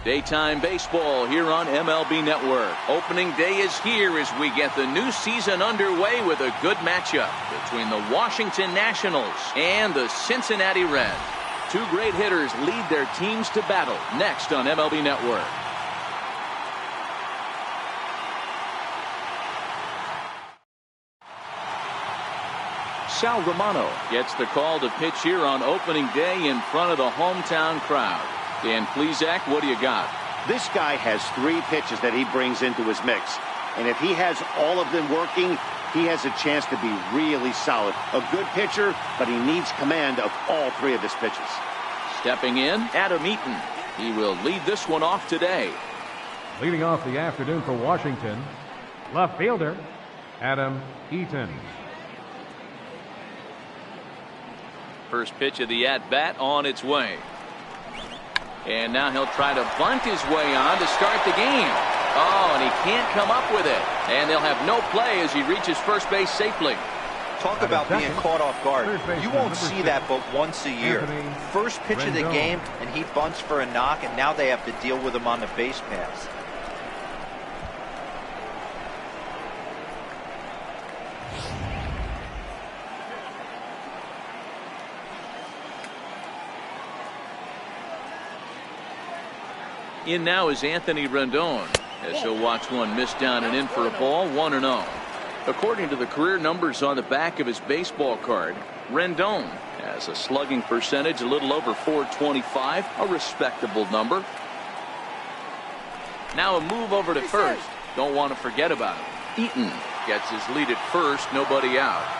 Daytime baseball here on MLB Network. Opening day is here as we get the new season underway with a good matchup between the Washington Nationals and the Cincinnati Reds. Two great hitters lead their teams to battle next on MLB Network. Sal Romano gets the call to pitch here on opening day in front of the hometown crowd. Dan Plesac, what do you got? This guy has 3 pitches that he brings into his mix. And if he has all of them working, he has a chance to be really solid. A good pitcher, but he needs command of all 3 of his pitches. Stepping in, Adam Eaton. He will lead this one off today. Leading off the afternoon for Washington, left fielder, Adam Eaton. First pitch of the at-bat on its way. And now he'll try to bunt his way on to start the game. Oh, and he can't come up with it. And they'll have no play as he reaches first base safely. Talk about being caught off guard. You won't see that but once a year. First pitch of the game, and he bunts for a knock, and now they have to deal with him on the base pass. In now is Anthony Rendon as he'll watch one miss down and in for a ball. 1-0. According to the career numbers on the back of his baseball card, Rendon has a slugging percentage a little over .425, a respectable number. Now a move over to first. Don't want to forget about him. Eaton gets his lead at first, nobody out.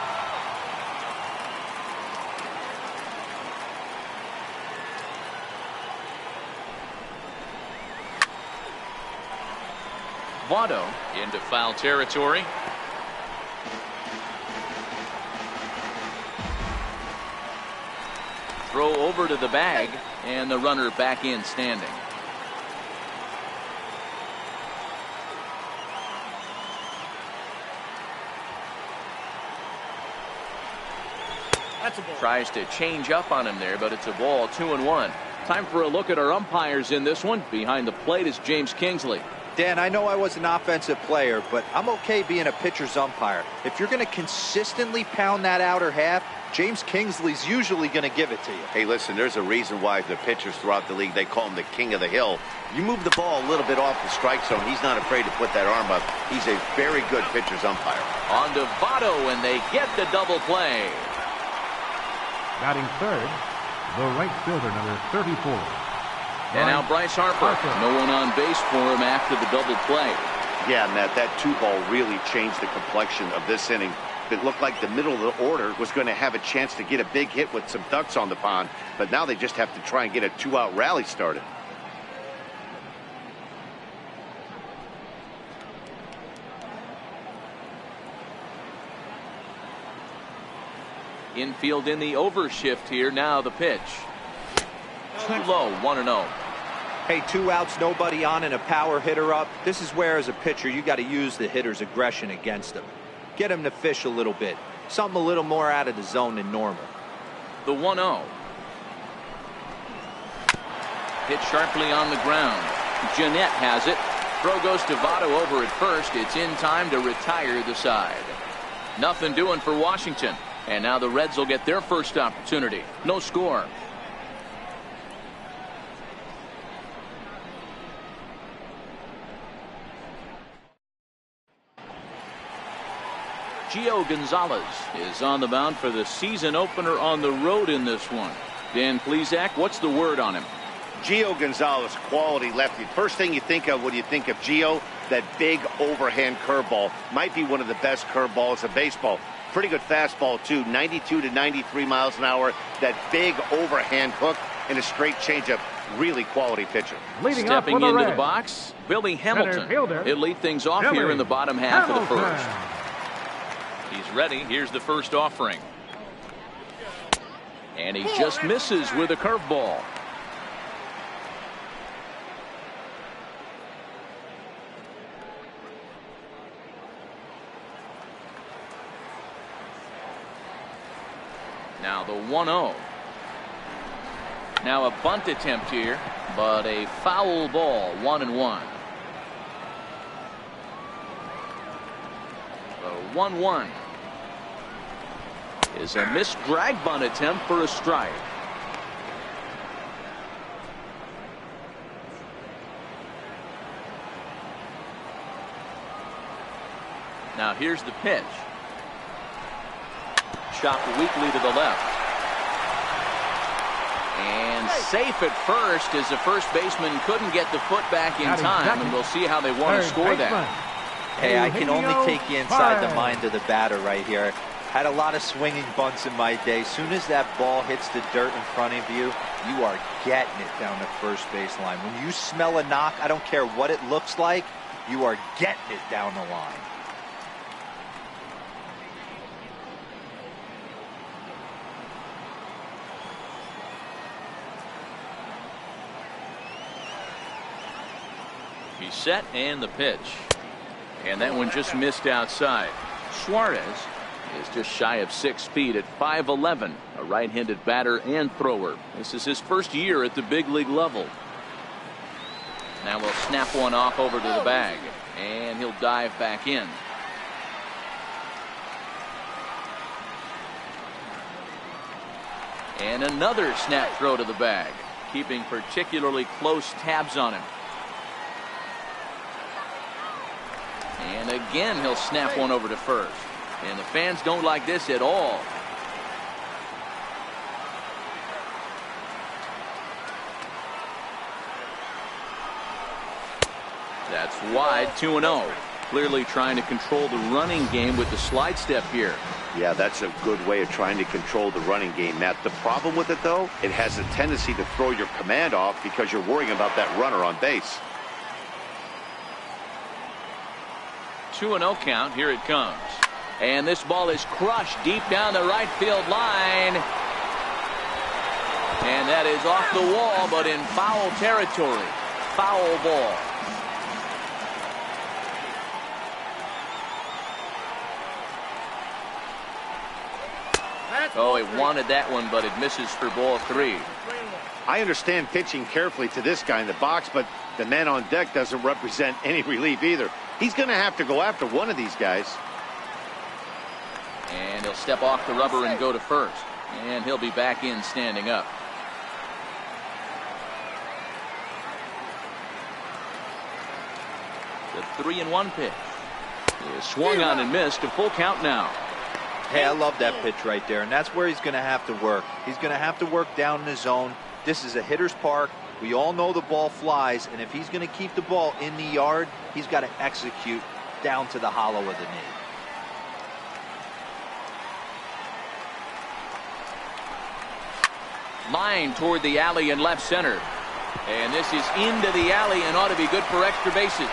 Votto into foul territory. Throw over to the bag, and the runner back in standing. Tries to change up on him there, but it's a ball. 2-1. Time for a look at our umpires in this one. Behind the plate is James Kingsley. Dan, I know I was an offensive player, but I'm okay being a pitcher's umpire. If you're going to consistently pound that outer half, James Kingsley's usually going to give it to you. Hey, listen, there's a reason why the pitchers throughout the league, they call him the king of the hill. You move the ball a little bit off the strike zone, he's not afraid to put that arm up. He's a very good pitcher's umpire. On to Votto, and they get the double play. Batting third, the right fielder, number 34. And now Bryce Harper. No one on base for him after the double play. Yeah, Matt, that 2-ball really changed the complexion of this inning. It looked like the middle of the order was going to have a chance to get a big hit with some ducks on the pond, but now they just have to try and get a 2-out rally started. Infield in the overshift here. Now the pitch. Too low. 1-0. Hey, 2 outs, nobody on, and a power hitter up. This is where, as a pitcher, you got to use the hitter's aggression against him. Get him to fish a little bit. Something a little more out of the zone than normal. The 1-0. Hit sharply on the ground. Jeanette has it. Throw goes to Votto over at first. It's in time to retire the side. Nothing doing for Washington. And now the Reds will get their first opportunity. No score. Gio Gonzalez is on the mound for the season opener on the road in this one. Dan Plesac, what's the word on him? Gio Gonzalez, quality lefty. First thing you think of when you think of Gio, that big overhand curveball. Might be one of the best curveballs in baseball. Pretty good fastball, too. 92 to 93 miles an hour. That big overhand hook and a straight changeup. Really quality pitcher. Stepping into the box, Billy Hamilton. He'll lead things off here in the bottom half of the first. He's ready. Here's the first offering. And he just misses with a curveball. Now the 1-0. Now a bunt attempt here. but a foul ball, 1-1. The 1-1 is a missed drag bunt attempt for a strike. Now here's the pitch. Chopped weakly to the left. And safe at first, as the first baseman couldn't get the foot back in time, and we'll see how they want to score that. Hey, I can only take you inside the mind of the batter right here. Had a lot of swinging bunts in my day. Soon as that ball hits the dirt in front of you, you are getting it down the first baseline. When you smell a knock, I don't care what it looks like, you are getting it down the line. He's set, and the pitch. And that one just missed outside. Suarez is just shy of 6 feet at 5'11", a right-handed batter and thrower. This is his first year at the big league level. Now we'll snap one off over to the bag, and he'll dive back in. And another snap throw to the bag, keeping particularly close tabs on him. And again, he'll snap one over to first. And the fans don't like this at all. That's wide, 2-0. Clearly trying to control the running game with the slide step here. Yeah, that's a good way of trying to control the running game, Matt. The problem with it, though, it has a tendency to throw your command off because you're worrying about that runner on base. 2-0 count. Here it comes. And this ball is crushed deep down the right field line. And that is off the wall, but in foul territory. Foul ball. Oh, it wanted that one, but it misses for ball 3. I understand pitching carefully to this guy in the box, but the man on deck doesn't represent any relief either. He's going to have to go after one of these guys. And he'll step off the rubber and go to first. And he'll be back in standing up. The 3-1 pitch is swung on and missed. A full count now. Hey, I love that pitch right there, and that's where he's going to have to work. He's going to have to work down in the zone. This is a hitter's park. We all know the ball flies, and if he's going to keep the ball in the yard, he's got to execute down to the hollow of the knee. Line toward the alley in left center. And this is into the alley and ought to be good for extra bases.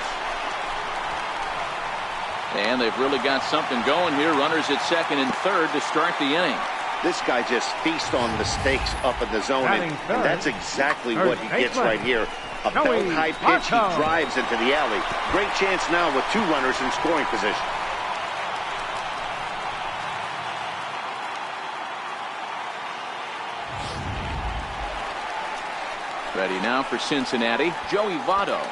And they've really got something going here. Runners at second and third to start the inning. This guy just feasts on mistakes up in the zone, and that's exactly what he gets right here. A belt-high pitch, he drives into the alley. Great chance now with 2 runners in scoring position. Ready now for Cincinnati, Joey Votto.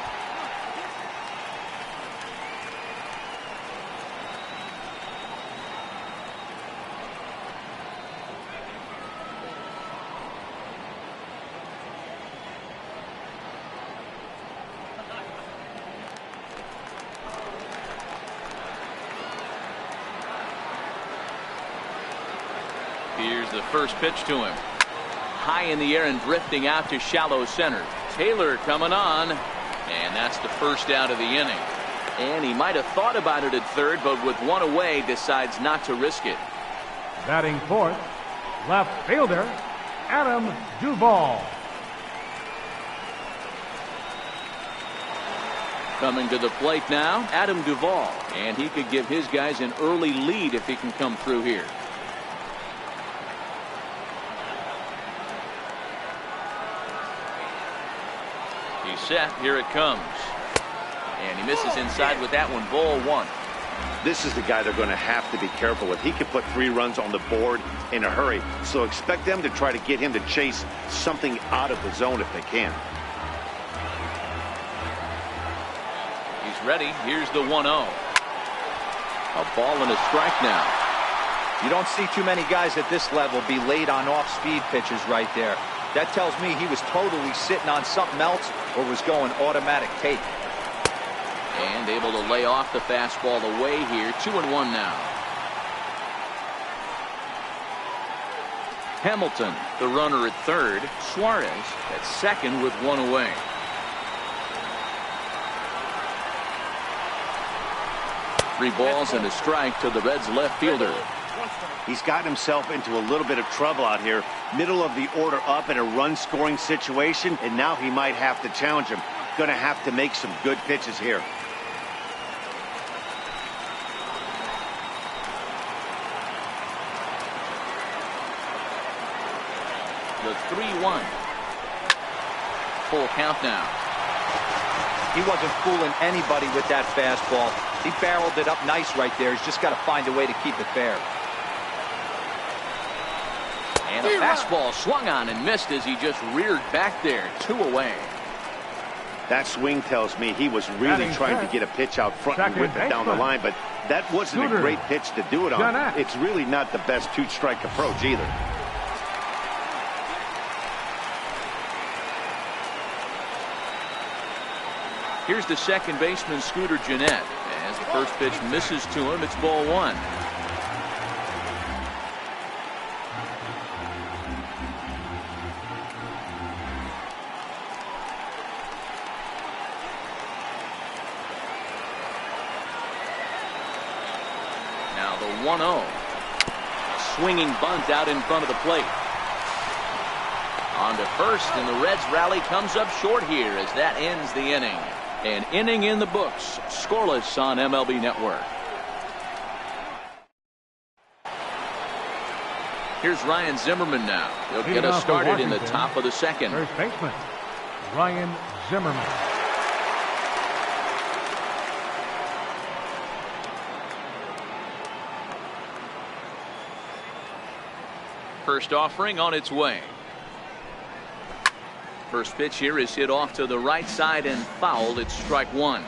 Here's the first pitch to him. High in the air and drifting out to shallow center. Taylor coming on. And that's the first out of the inning. And he might have thought about it at third, but with one away, decides not to risk it. Batting fourth, left fielder, Adam Duvall. Coming to the plate now, Adam Duvall. And he could give his guys an early lead if he can come through here. He's set. Here it comes. And he misses inside with that one. Ball 1. This is the guy they're going to have to be careful with. He can put 3 runs on the board in a hurry, so expect them to try to get him to chase something out of the zone if they can. ready. Here's the 1-0. A ball and a strike now. You don't see too many guys at this level be late on off-speed pitches right there. That tells me he was totally sitting on something else or was going automatic take. And able to lay off the fastball away here. 2-1 now. Hamilton, the runner at third. Suarez at second with one away. Three balls and a strike to the Reds left fielder. He's gotten himself into a little bit of trouble out here. Middle of the order up in a run-scoring situation, and now he might have to challenge him. Going to have to make some good pitches here. The 3-1. Full count now. He wasn't fooling anybody with that fastball. He barreled it up nice right there. He's just got to find a way to keep it fair. And a fastball swung on and missed as he just reared back there. 2 away. That swing tells me he was really trying to get a pitch out front and whip it down the line, but that wasn't a great pitch to do it on. It's really not the best two-strike approach either. Here's the second baseman, Scooter Gennett. As the first pitch misses to him, it's ball 1. Now the 1-0. A swinging bunt out in front of the plate. On to first, and the Reds rally comes up short here as that ends the inning. An inning in the books, scoreless on MLB Network. Here's Ryan Zimmerman now. He'll get us started in the top of the second. First baseman, Ryan Zimmerman. First offering on its way. First pitch here is hit off to the right side and fouled. It's strike 1.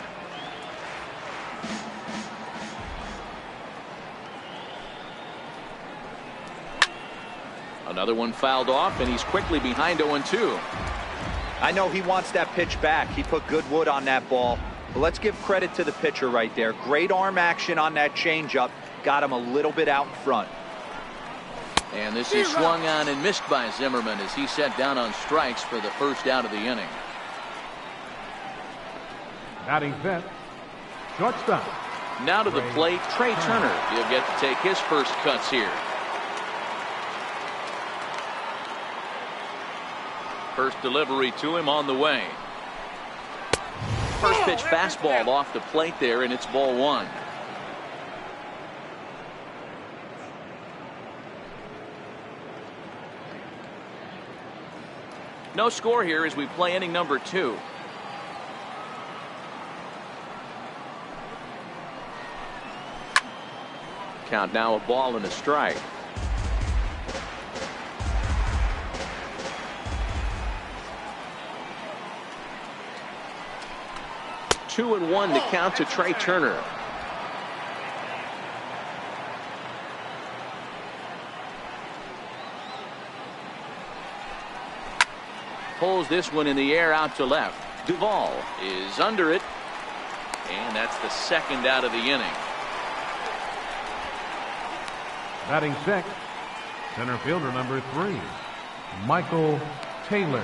Another one fouled off, and he's quickly behind 0-2. I know he wants that pitch back. He put good wood on that ball. But let's give credit to the pitcher right there. Great arm action on that changeup. Got him a little bit out in front. And this is swung on and missed by Zimmerman as he set down on strikes for the first out of the inning. Batting fifth, shortstop. Now to the plate, Trey Turner. He'll get to take his first cuts here. First delivery to him on the way. First pitch fastball off the plate there, and it's ball 1. No score here as we play inning number 2. Count now a ball and a strike. Two and one to count to Trey Turner. Pulls this one in the air out to left. Duvall is under it. And that's the second out of the inning. Batting sixth, center fielder number 3, Michael Taylor.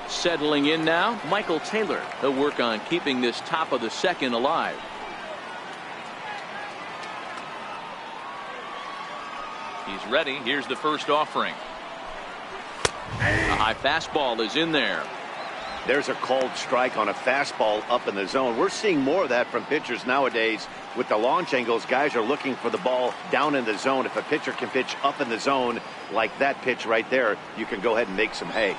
Settling in now, Michael Taylor. He'll work on keeping this top of the second alive. He's ready. Here's the first offering. A high fastball is in there. There's a called strike on a fastball up in the zone. We're seeing more of that from pitchers nowadays. With the launch angles, guys are looking for the ball down in the zone. If a pitcher can pitch up in the zone like that pitch right there, you can go ahead and make some hay.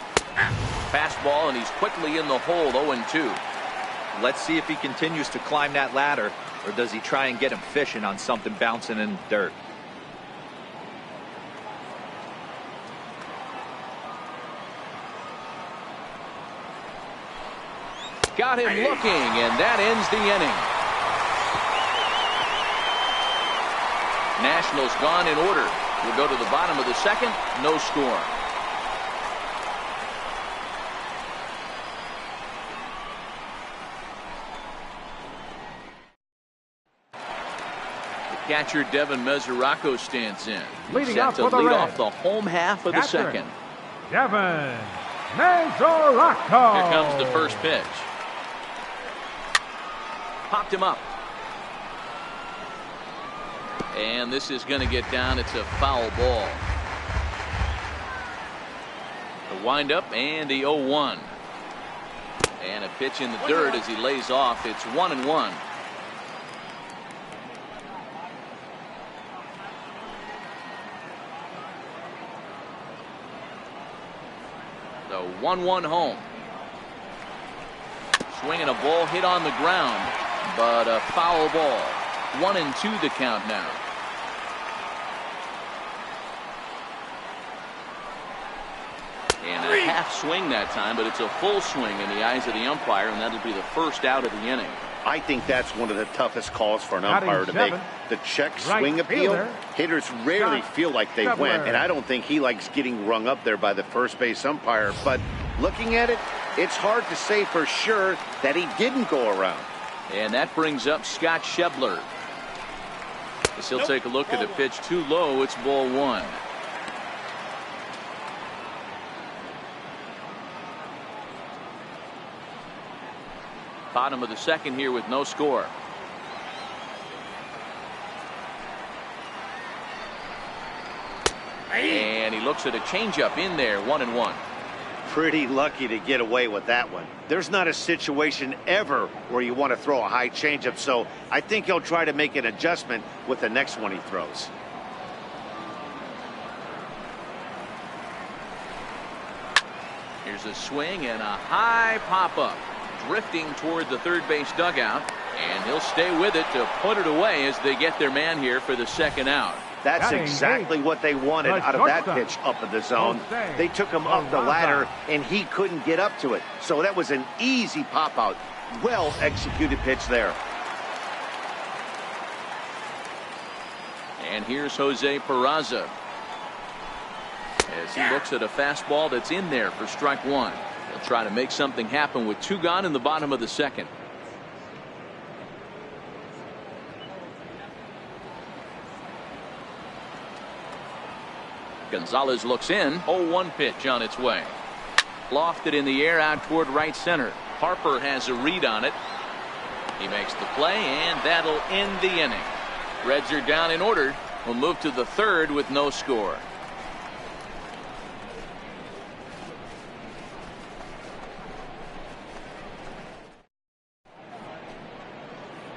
Fastball, and he's quickly in the hole. 0-2. Let's see if he continues to climb that ladder, or does he try and get him fishing on something bouncing in the dirt. Got him looking, and that ends the inning. Nationals gone in order. We'll go to the bottom of the second. No score. Catcher Devin Mesoraco stands in. Leading Set off to for the lead Reds, off the home half of the second. Devin Mesoraco. Here comes the first pitch. Popped him up. And this is going to get down. It's a foul ball. The windup and the 0-1. And a pitch in the dirt as he lays off. It's 1-1. The 1-1 home. Swinging a ball hit on the ground, but a foul ball. 1-2 the count now. And a half swing that time, but it's a full swing in the eyes of the umpire, and that'll be the first out of the inning. I think that's one of the toughest calls for an umpire to make. The check swing appeal. Hitters rarely feel like they went, and I don't think he likes getting rung up there by the first base umpire. But looking at it, it's hard to say for sure that he didn't go around. And that brings up Scott Schebler. As he'll take a look at the pitch too low. It's ball one. Bottom of the second here with no score. And he looks at a changeup in there. 1-1. Pretty lucky to get away with that one. There's not a situation ever where you want to throw a high changeup, so I think he'll try to make an adjustment with the next one he throws. Here's a swing and a high pop-up. Drifting toward the third base dugout, and he'll stay with it to put it away as they get their man here for the second out. That's exactly what they wanted out of that pitch up in the zone. They took him up the ladder, and he couldn't get up to it. So that was an easy pop-out. Well-executed pitch there. And here's Jose Peraza as he looks at a fastball that's in there for strike one. He'll try to make something happen with two gone in the bottom of the second. Gonzalez looks in. 0-1 pitch on its way. Lofted in the air out toward right center. Harper has a read on it. He makes the play, and that'll end the inning. Reds are down in order. We'll move to the third with no score.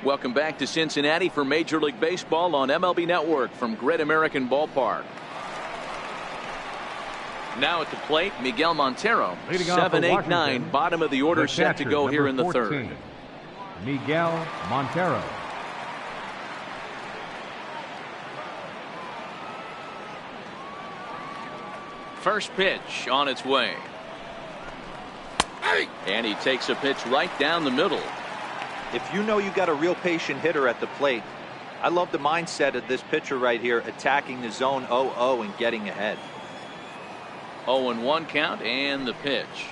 Welcome back to Cincinnati for Major League Baseball on MLB Network from Great American Ballpark. Now at the plate, Miguel Montero. 7, 8, 9, bottom of the order, set to go here in the third. Miguel Montero. First pitch on its way. And he takes a pitch right down the middle. If you know you got a real patient hitter at the plate, I love the mindset of this pitcher right here, attacking the zone 0-0 and getting ahead. 0-1 count, and the pitch.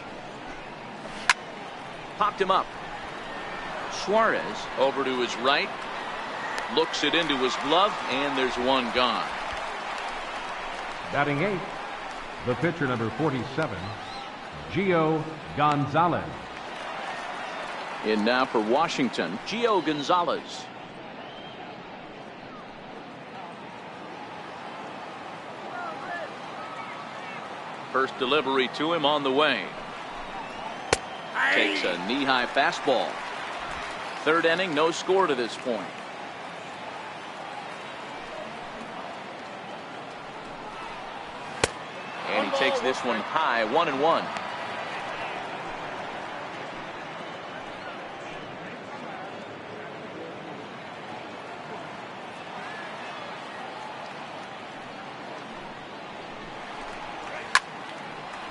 Popped him up. Suarez over to his right. Looks it into his glove, and there's one gone. Batting eighth, the pitcher number 47, Gio Gonzalez. In now for Washington, Gio Gonzalez. First delivery to him on the way. Takes a knee-high fastball. Third inning, no score to this point. And he takes this one high, 1-1.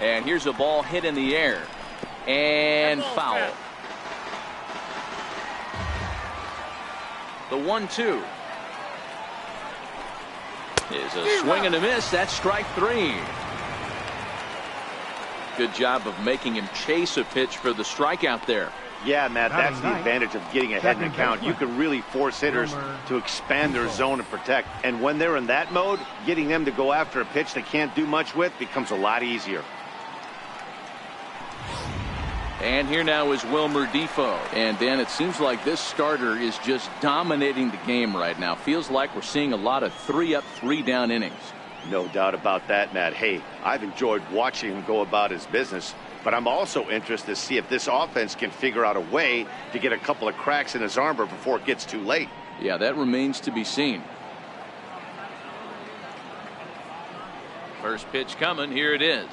And here's a ball hit in the air. And foul. The 1-2 is a swing and a miss. That's strike 3. Good job of making him chase a pitch for the strikeout there. Yeah, Matt, that's the advantage of getting ahead in the count. You can really force hitters to expand their zone and protect. And when they're in that mode, getting them to go after a pitch they can't do much with becomes a lot easier. And here now is Wilmer Defoe. And Dan, it seems like this starter is just dominating the game right now. Feels like we're seeing a lot of 3-up, 3-down innings. No doubt about that, Matt. Hey, I've enjoyed watching him go about his business, but I'm also interested to see if this offense can figure out a way to get a couple of cracks in his armor before it gets too late. Yeah, that remains to be seen. First pitch coming. Here it is.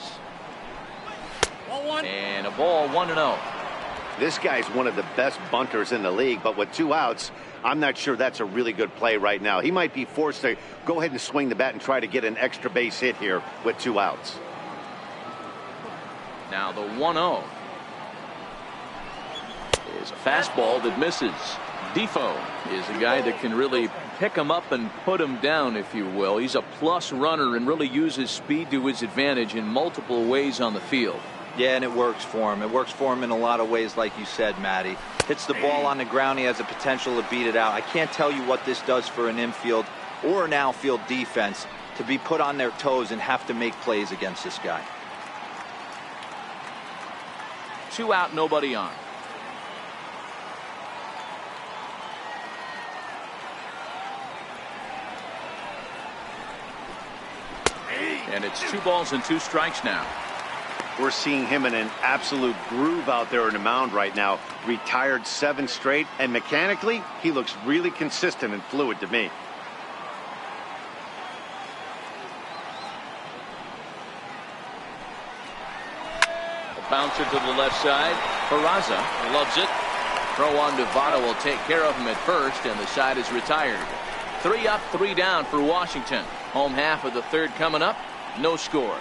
And a ball, 1-0. This guy's one of the best bunters in the league, but with 2 outs, I'm not sure that's a really good play right now. He might be forced to go ahead and swing the bat and try to get an extra base hit here with 2 outs. Now the 1-0 is a fastball that misses. Defoe is a guy that can really pick him up and put him down, if you will. He's a plus runner and really uses speed to his advantage in multiple ways on the field. Yeah, and it works for him. It works for him in a lot of ways, like you said, Matty. Hits the ball on the ground. He has the potential to beat it out. I can't tell you what this does for an infield or an outfield defense to be put on their toes and have to make plays against this guy. 2 out, nobody on. And it's 2 balls and 2 strikes now. We're seeing him in an absolute groove out there in the mound right now. Retired 7 straight, and mechanically, he looks really consistent and fluid to me. A bouncer to the left side. Peraza loves it. Throw on Nevada will take care of him at first, and the side is retired. 3 up, 3 down for Washington. Home half of the 3rd coming up. No score.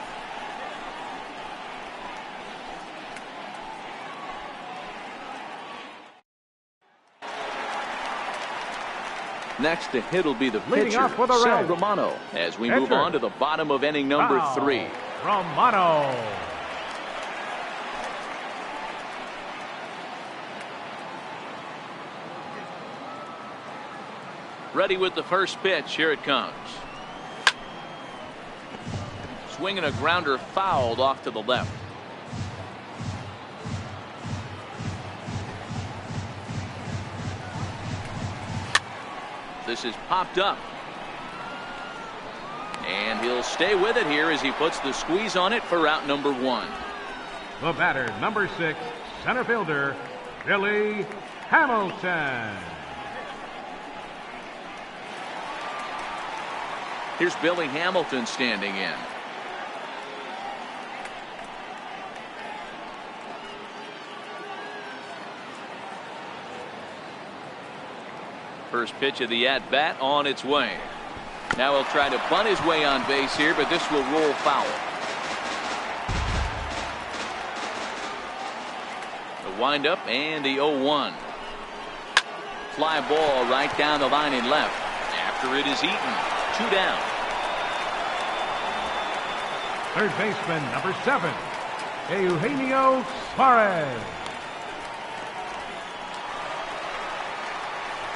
Next to hit will be the pitcher, Sal Romano, as we move on to the bottom of inning number 3. Romano. Ready with the first pitch. Here it comes. Swinging a grounder fouled off to the left. This is popped up. And he'll stay with it here as he puts the squeeze on it for out number 1. The batter, number 6, center fielder, Billy Hamilton. Here's Billy Hamilton standing in. First pitch of the at-bat on its way. Now he'll try to bunt his way on base here, but this will roll foul. The windup and the 0-1. Fly ball right down the line and left. After it is eaten. 2 down. Third baseman, number 7, Eugenio Suarez.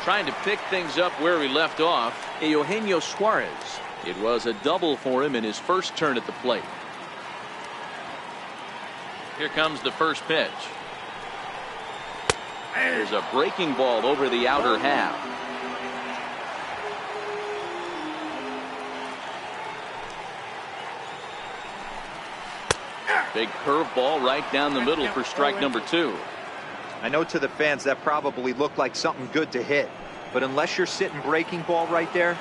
Trying to pick things up where he left off. Eugenio Suarez. It was a double for him in his first turn at the plate. Here comes the first pitch. There's a breaking ball over the outer half. Big curveball right down the middle for strike number 2. I know to the fans that probably looked like something good to hit, but unless you're sitting breaking ball right there,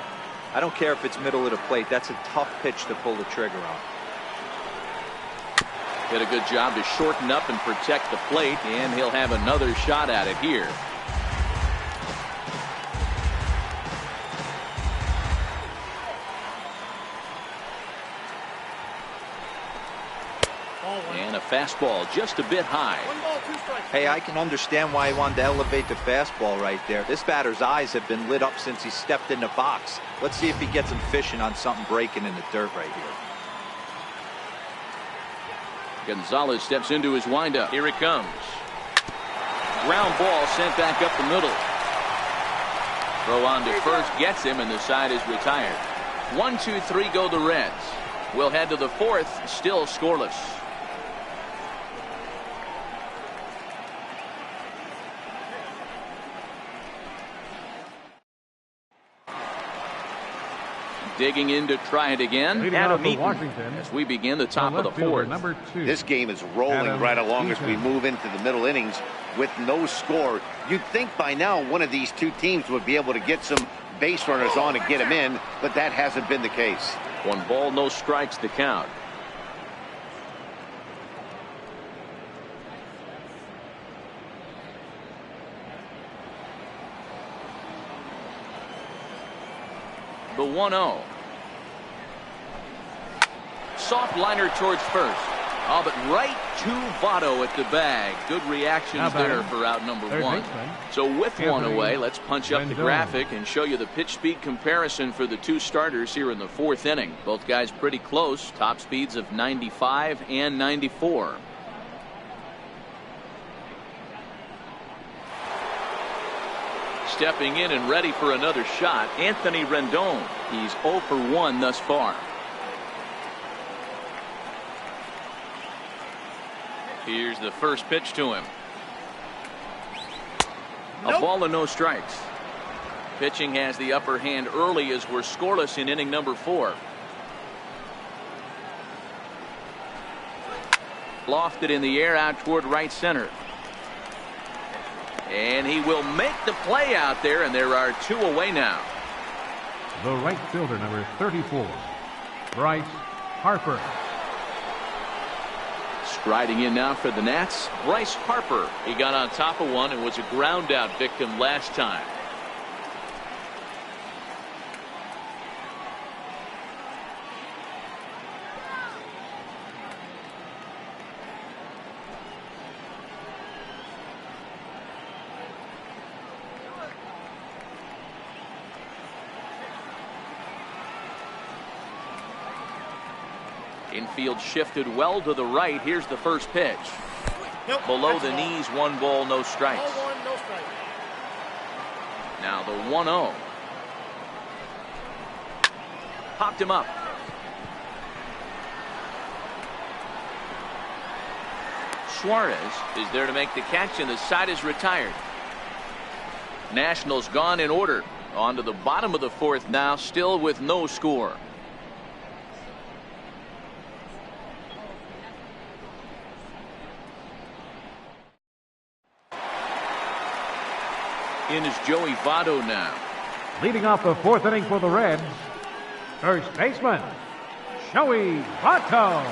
I don't care if it's middle of the plate. That's a tough pitch to pull the trigger on. Did a good job to shorten up and protect the plate, and he'll have another shot at it here. And a fastball just a bit high. Hey, I can understand why he wanted to elevate the fastball right there. This batter's eyes have been lit up since he stepped in the box. Let's see if he gets him fishing on something breaking in the dirt right here. Gonzalez steps into his windup. Here it comes. Ground ball sent back up the middle. Throw on to first gets him, and the side is retired. 1-2-3 go the Reds. We'll head to the fourth, still scoreless. Digging in to try it again. Adam Eaton as we begin the top of the fourth. This game is rolling right along as we move into the middle innings with no score. You'd think by now one of these two teams would be able to get some base runners on and get them in, but that hasn't been the case. 1 ball, no strikes to count. The 1-0. Soft liner towards first. Oh, but right to Votto at the bag. Good reactions there for out number 1. So with 1 away, let's punch up the graphic and show you the pitch speed comparison for the two starters here in the 4th inning. Both guys pretty close. Top speeds of 95 and 94. Stepping in and ready for another shot, Anthony Rendon. He's 0 for 1 thus far. Here's the first pitch to him. A ball and no strikes. Pitching has the upper hand early as we're scoreless in inning number 4. Lofted in the air out toward right center. And he will make the play out there, and there are 2 away now. The right fielder, number 34, Bryce Harper. Striding in now for the Nats, Bryce Harper. He got on top of one and was a ground out victim last time. Infield shifted well to the right. Here's the first pitch. Below the knees, 1 ball, no strikes. Now the 1-0. Popped him up. Suarez is there to make the catch, and the side is retired. Nationals gone in order. On to the bottom of the 4th now, still with no score. In is Joey Votto now. Leading off the 4th inning for the Reds, first baseman, Joey Votto.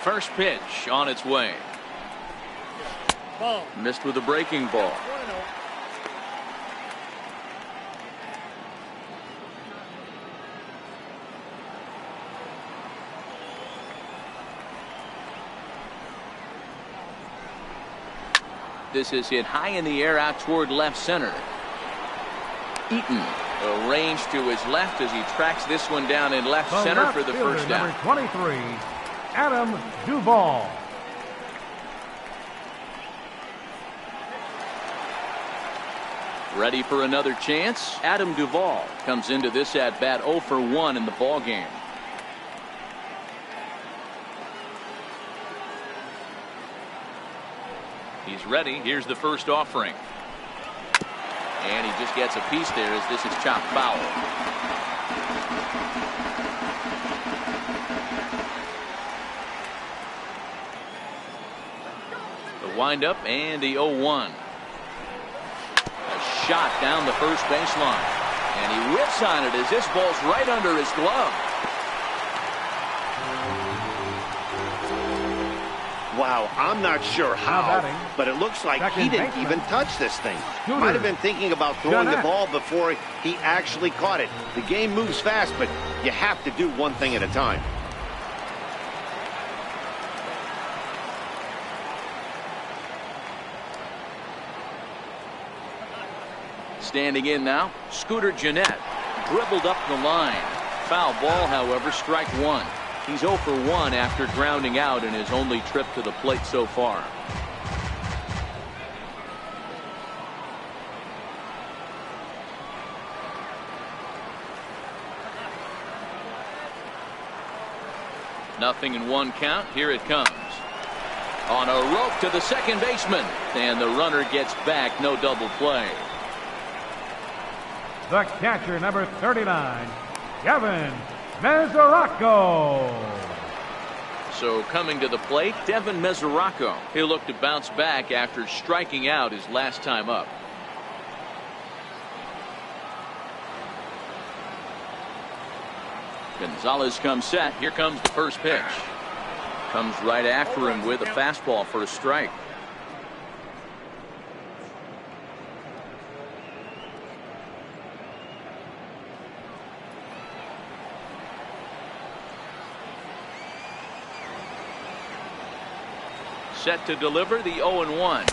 First pitch on its way. Ball. Missed with a breaking ball. This is hit high in the air out toward left center. Eaton arranged to his left as he tracks this one down in left center for the first down. Number 23, Adam Duvall. Ready for another chance? Adam Duvall comes into this at bat 0 for 1 in the ball game. He's ready. Here's the first offering. And he just gets a piece there as this is chopped foul. The windup and the 0-1. A shot down the first baseline. And he whips on it as this ball's right under his glove. Wow, I'm not sure how, but it looks like he didn't even touch this thing. Might have been thinking about throwing the ball before he actually caught it. The game moves fast, but you have to do one thing at a time. Standing in now, Scooter Gennett. Dribbled up the line. Foul ball, however, strike one. He's 0 for 1 after grounding out in his only trip to the plate so far. Nothing in 1 count. Here it comes. On a rope to the second baseman. And the runner gets back. No double play. The catcher, number 39, Kevin Mesoraco. So coming to the plate, Devin Mesoraco. He'll look to bounce back after striking out his last time up. Gonzalez comes set. Here comes the first pitch. Comes right after him with a fastball for a strike. Set to deliver the 0-1.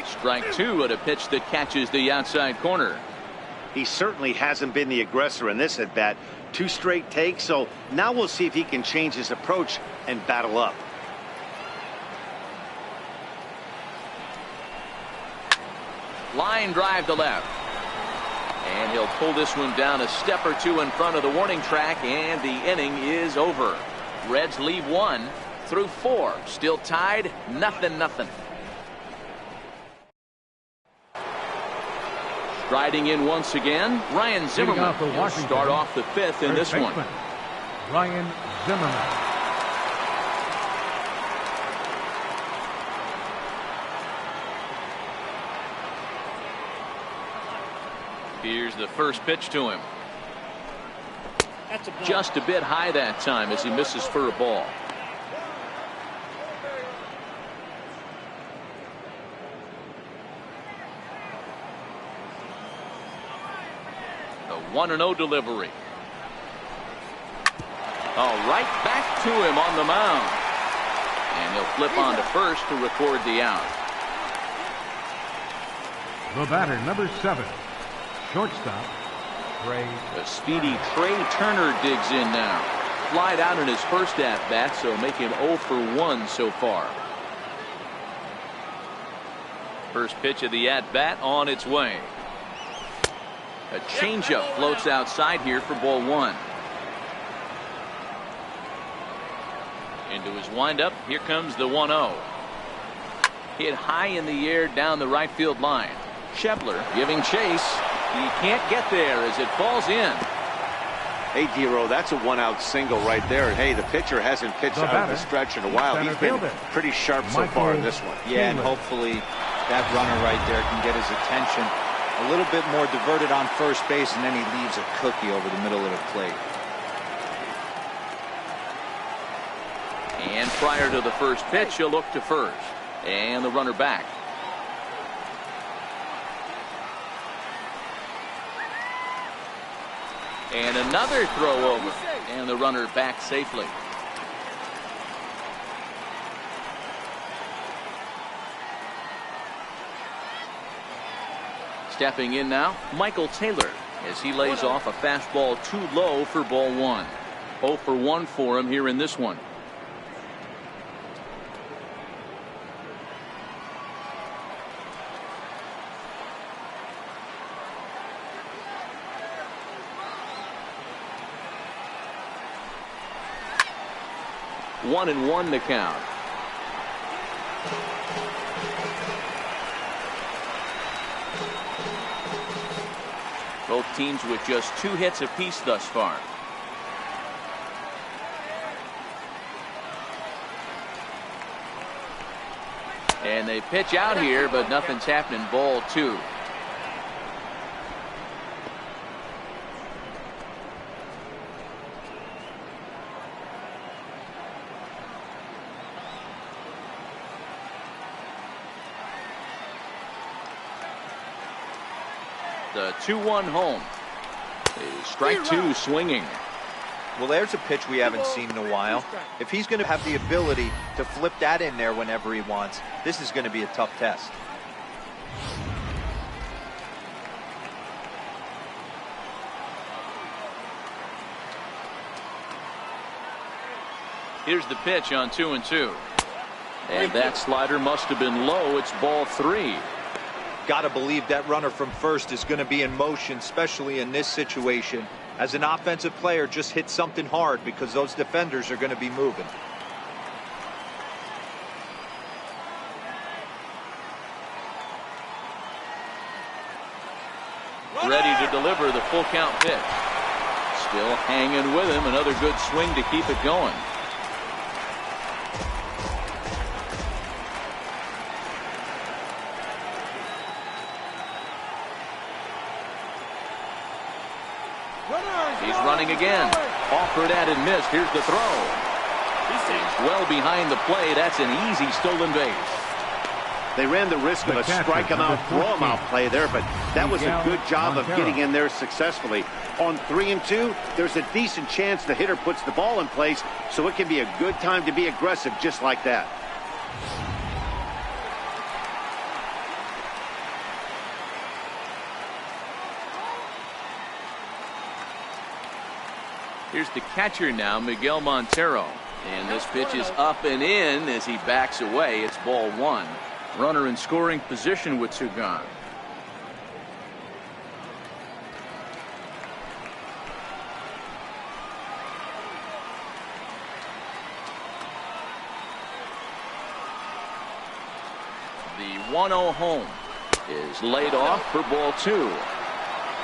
Strike 2 at a pitch that catches the outside corner. He certainly hasn't been the aggressor in this at bat. 2 straight takes, so now we'll see if he can change his approach and battle up. Line drive to left. And he'll pull this one down a step or 2 in front of the warning track, and the inning is over. Reds leave 1 through 4. Still tied, 0-0. Striding in once again, Ryan Zimmerman will start off the 5th in this one. Ryan Zimmerman. Here's the first pitch to him. Just a bit high that time as he misses for a ball. The 1-0 delivery. All right, back to him on the mound. And he'll flip on to first to record the out. The batter, number 7, shortstop, Trey. The speedy Trey Turner digs in now. Flied out in his first at-bat, so make him 0 for 1 so far. First pitch of the at-bat on its way. A changeup floats outside here for ball 1. Into his windup. Here comes the 1-0. Hit high in the air down the right field line. Schebler giving chase. He can't get there as it falls in. Hey, Dero, that's a 1-out single right there. And hey, the pitcher hasn't pitched out of the stretch in a while. He's been pretty sharp so far in this one. Yeah, and hopefully that runner right there can get his attention. A little bit more diverted on first base, and then he leaves a cookie over the middle of the plate. And prior to the first pitch, he'll look to first. And the runner back. And another throw over. And the runner back safely. Stepping in now, Michael Taylor, as he lays off a fastball too low for ball 1. 0 for 1 for him here in this one. One and 1 to count. Both teams with just 2 hits apiece thus far. And they pitch out here, but nothing's happening. Ball 2. The 2-1 home. Strike 2 swinging. Well, there's a pitch we haven't seen in a while. If he's going to have the ability to flip that in there whenever he wants, this is going to be a tough test. Here's the pitch on 2-2. And that slider must have been low. It's ball 3. Got to believe that runner from first is going to be in motion, especially in this situation. As an offensive player, just hit something hard because those defenders are going to be moving. Ready to deliver the full count pitch. Still hanging with him. Another good swing to keep it going. He's running again. Offered at and missed. Here's the throw. He's well behind the play. That's an easy stolen base. They ran the risk of a strike him out, throw him out play there, but that was a good job of getting in there successfully. On 3-2, there's a decent chance the hitter puts the ball in place, so it can be a good time to be aggressive just like that. Here's the catcher now, Miguel Montero. And this pitch is up and in as he backs away. It's ball 1. Runner in scoring position with 2 gone. The 1-0 home is laid off for ball 2.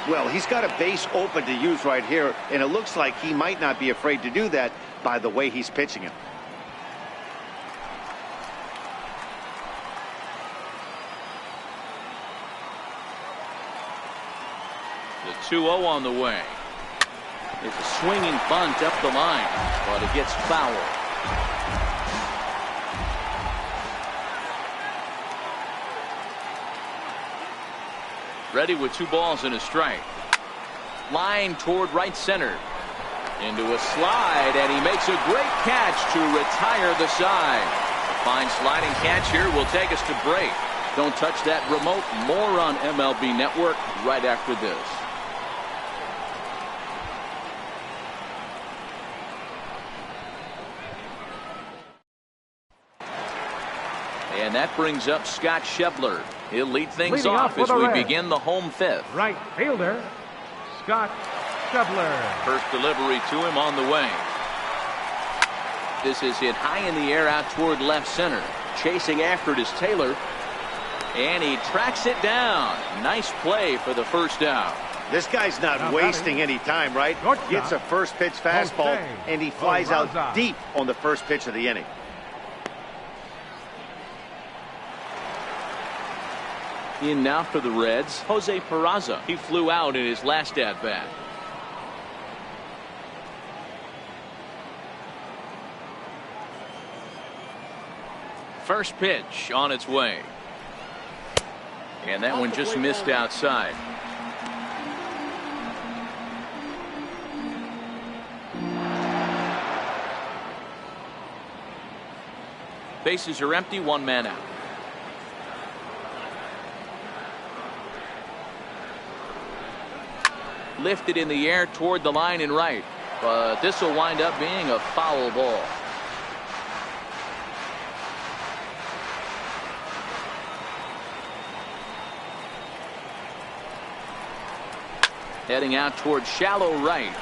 Well, he's got a base open to use right here, and it looks like he might not be afraid to do that by the way he's pitching it. The 2-0 on the way. It's a swinging bunt up the line, but it gets foul. Ready with 2 balls and a strike. Line toward right center. Into a slide, and he makes a great catch to retire the side. A fine sliding catch here will take us to break. Don't touch that remote. More on MLB Network right after this. And that brings up Scott Schebler. He'll lead things off as we begin the home 5th. Right fielder, Scott Schebler. First delivery to him on the way. This is hit high in the air out toward left center. Chasing after it is Taylor. And he tracks it down. Nice play for the first out. This guy's not wasting any time, right? Gets a first pitch fastball, and he flies out deep on the first pitch of the inning. In now for the Reds, Jose Peraza. He flew out in his last at-bat. First pitch on its way. And that one just missed outside. Bases are empty, 1 man out. Lifted in the air toward the line and right, but this will wind up being a foul ball. Heading out toward shallow right.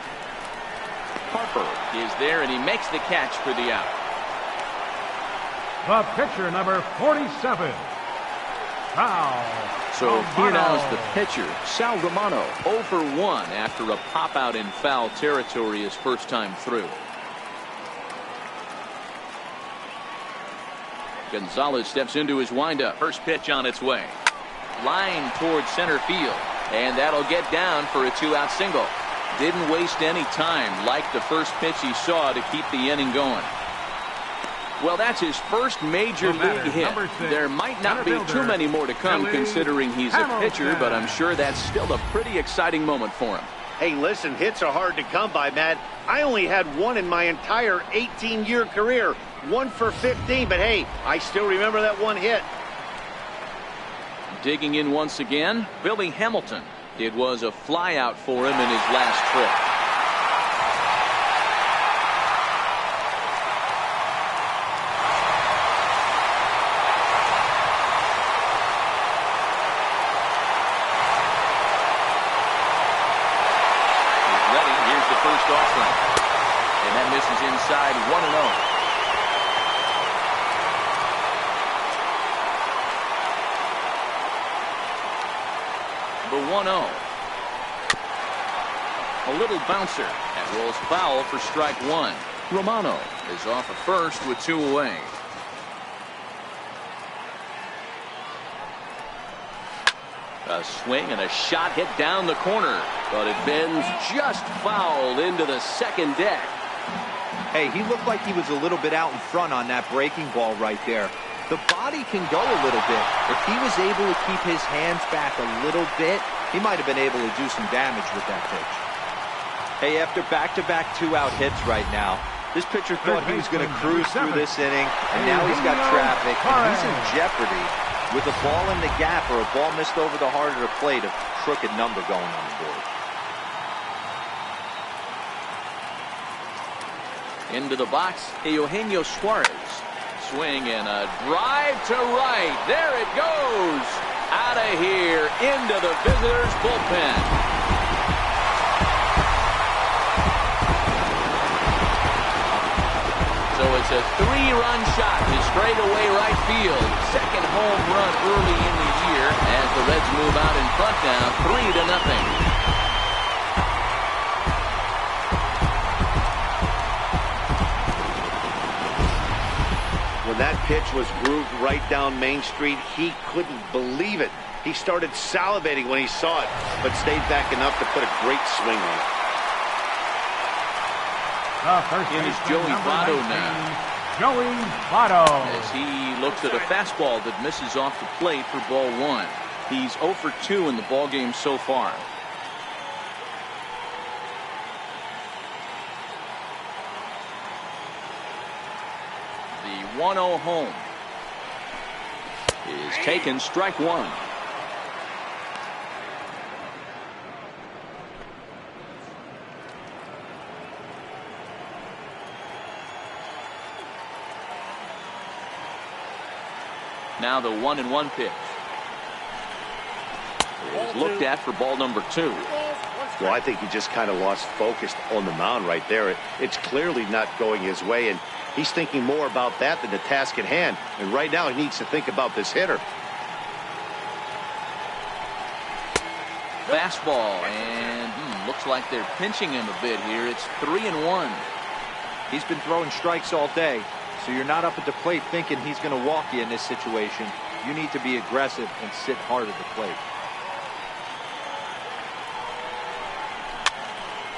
Harper is there, and he makes the catch for the out. The pitcher, number 47, Sal. So here now is the pitcher, Sal Romano, 0 for 1 after a pop out in foul territory his first time through. Gonzalez steps into his windup. First pitch on its way. Line toward center field. And that'll get down for a 2-out single. Didn't waste any time like the first pitch he saw to keep the inning going. Well, that's his first major league hit. There might not be too many more to come considering he's a pitcher, but I'm sure that's still a pretty exciting moment for him. Hey, listen, hits are hard to come by, Matt. I only had 1 in my entire 18-year career. 1 for 15, but hey, I still remember that 1 hit. Digging in once again, Billy Hamilton. It was a flyout for him in his last trip. first offering. And that misses inside 1-0. The 1-0. A little bouncer. That rolls foul for strike one. Romano is off at first with two away. A swing and a shot hit down the corner, but it bends just foul into the second deck. Hey, he looked like he was a little bit out in front on that breaking ball right there. The body can go a little bit. If he was able to keep his hands back a little bit, he might have been able to do some damage with that pitch. Hey, after back-to-back two-out hits right now, this pitcher thought he was going to cruise through this inning, and now he's got traffic, and he's in jeopardy with a ball in the gap or a ball missed over the heart of the plate, a crooked number going on the board. Into the box, Eugenio Suarez. Swing and a drive to right. There it goes. Out of here into the visitors' bullpen. So it's a three-run shot to straightaway right field. Second home run early in the year as the Reds move out in front now, 3-0. When that pitch was grooved right down Main Street, he couldn't believe it. He started salivating when he saw it, but stayed back enough to put a great swing on it. In is Joey Votto now. Joey Votto. As he looks at a fastball that misses off the plate for ball one. He's 0 for 2 in the ball game so far. The 1-0 home is taken, strike one. Now the 1-1 pitch is looked at for ball number 2. Well, I think he just kind of lost focus on the mound right there. It's clearly not going his way, and he's thinking more about that than the task at hand. And right now he needs to think about this hitter. Fastball, and looks like they're pinching him a bit here. It's 3-1. He's been throwing strikes all day. So you're not up at the plate thinking he's going to walk you in this situation. You need to be aggressive and sit hard at the plate.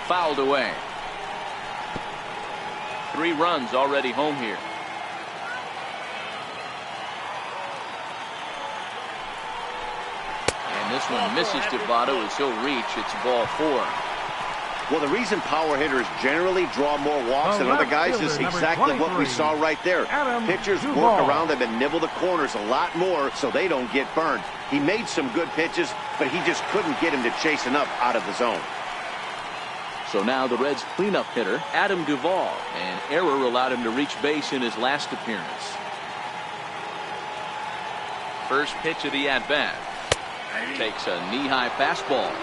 Fouled away. 3 runs already home here. And this one misses to Votto as he'll reach. It's ball 4. Well, the reason power hitters generally draw more walks than other guys is exactly what we saw right there. Pitchers work around them and nibble the corners a lot more so they don't get burned. He made some good pitches, but he just couldn't get him to chase enough out of the zone. So now the Reds cleanup hitter, Adam Duvall. An error allowed him to reach base in his last appearance. First pitch of the at-bat. Takes a knee-high fastball.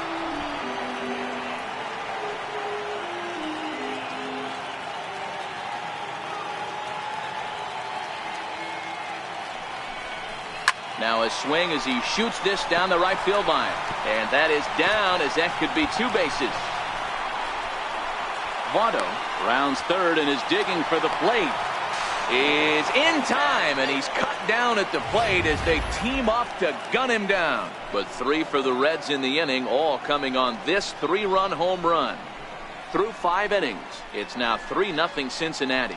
Now a swing as he shoots this down the right field line. And that is down, as that could be 2 bases. Votto rounds third and is digging for the plate. Is in time, and he's cut down at the plate as they team up to gun him down. But 3 for the Reds in the inning, all coming on this 3-run home run. Through 5 innings, it's now 3-0 Cincinnati.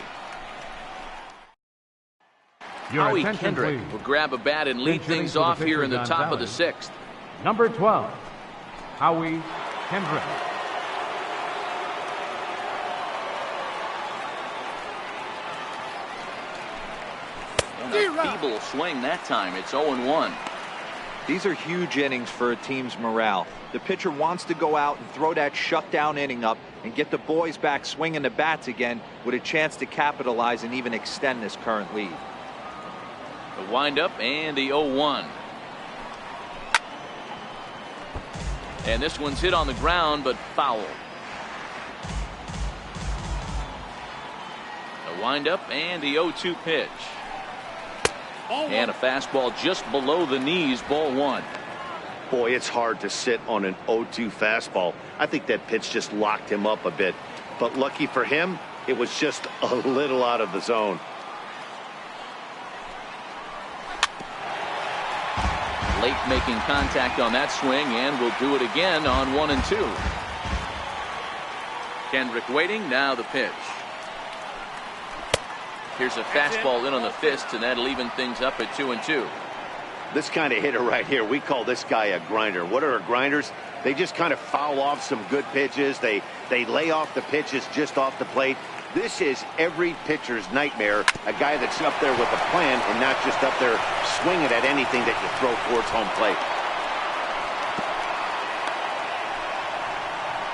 Howie Kendrick will grab a bat and lead things off here in the top of the 6th. Number 12, Howie Kendrick. And a feeble swing that time. It's 0-1. These are huge innings for a team's morale. The pitcher wants to go out and throw that shutdown inning up and get the boys back swinging the bats again with a chance to capitalize and even extend this current lead. The windup and the 0-1. And this one's hit on the ground, but foul. The windup and the 0-2 pitch. And a fastball just below the knees, ball one. Boy, it's hard to sit on an 0-2 fastball. I think that pitch just locked him up a bit. But lucky for him, it was just a little out of the zone. Late making contact on that swing, and will do it again on 1 and 2. Kendrick waiting, now the pitch. Here's a fastball in on the fist, and that'll even things up at 2 and 2. This kind of hitter right here, we call this guy a grinder. What are grinders? They just kind of foul off some good pitches. They lay off the pitches just off the plate. This is every pitcher's nightmare, a guy that's up there with a plan and not just up there swinging at anything that you throw towards home plate.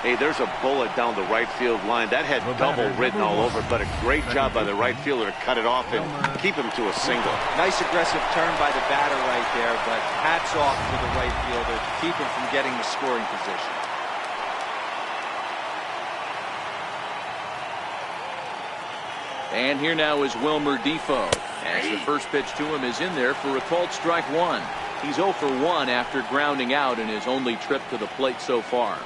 Hey, there's a bullet down the right field line. That had double written all over, but a great job by the right fielder to cut it off and keep him to a single. Nice aggressive turn by the batter right there, but hats off to the right fielder to keep him from getting the scoring position. And here now is Wilmer Defoe, as the first pitch to him is in there for a called strike one. He's 0 for 1 after grounding out in his only trip to the plate so far.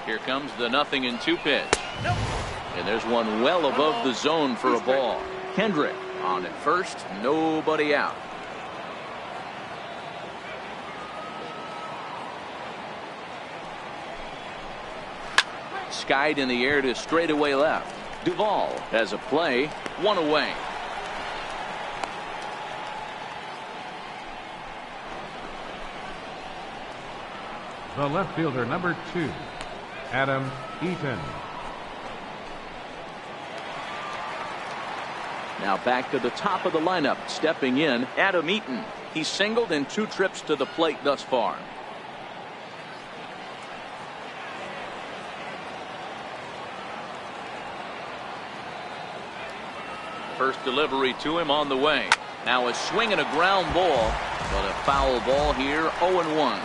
Here comes the 0-2 pitch. And there's one well above the zone for a ball. Kendrick on at first, nobody out. Skied in the air to straightaway left. Duvall has a play, 1 away. The left fielder, number 2, Adam Eaton. Now back to the top of the lineup, stepping in, Adam Eaton. He's singled in 2 trips to the plate thus far. First delivery to him on the way. Now a swing and a ground ball, but a foul ball here, 0-1.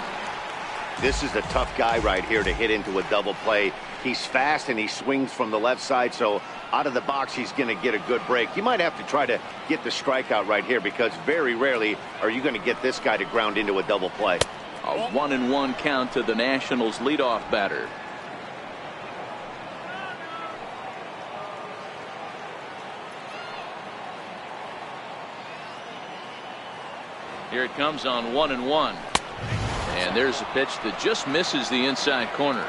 This is a tough guy right here to hit into a double play. He's fast and he swings from the left side, so out of the box he's going to get a good break. You might have to try to get the strikeout right here, because very rarely are you going to get this guy to ground into a double play. A 1-1 count to the Nationals leadoff batter. Here it comes on 1-1. And there's a pitch that just misses the inside corner.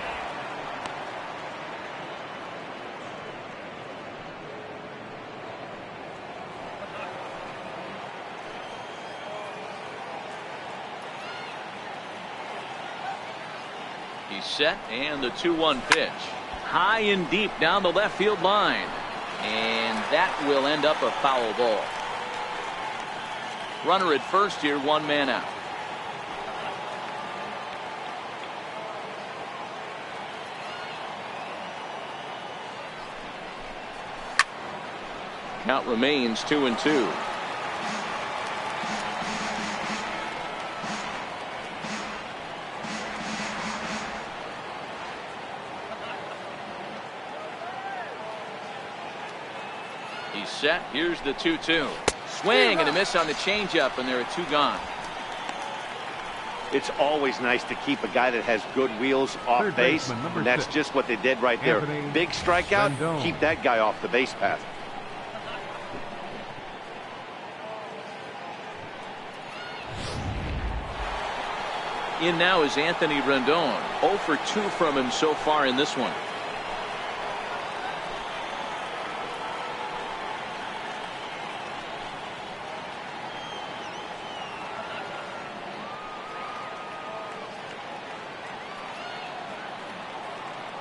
He's set, and the 2-1 pitch. High and deep down the left field line. And that will end up a foul ball. Runner at first here, 1 man out. Count remains 2-2. He's set. Here's the 2-2. Swing and a miss on the changeup, and there are 2 gone. It's always nice to keep a guy that has good wheels off base, and that's just what they did right there. Big strikeout, keep that guy off the base path. In now is Anthony Rendon. 0 for 2 from him so far in this one.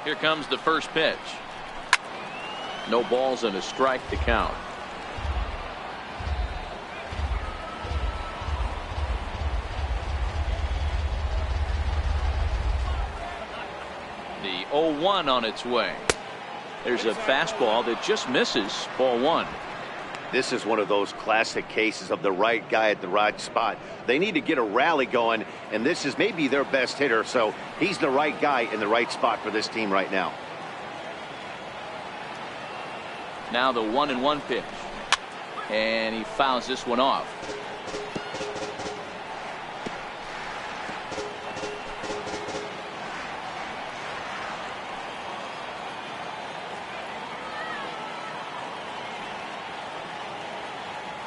Here comes the first pitch. No balls and a strike to count. The 0-1 on its way. There's a fastball that just misses. Ball one. This is one of those classic cases of the right guy at the right spot. They need to get a rally going, and this is maybe their best hitter, so he's the right guy in the right spot for this team right now. Now the 1-1 pitch. And he fouls this one off.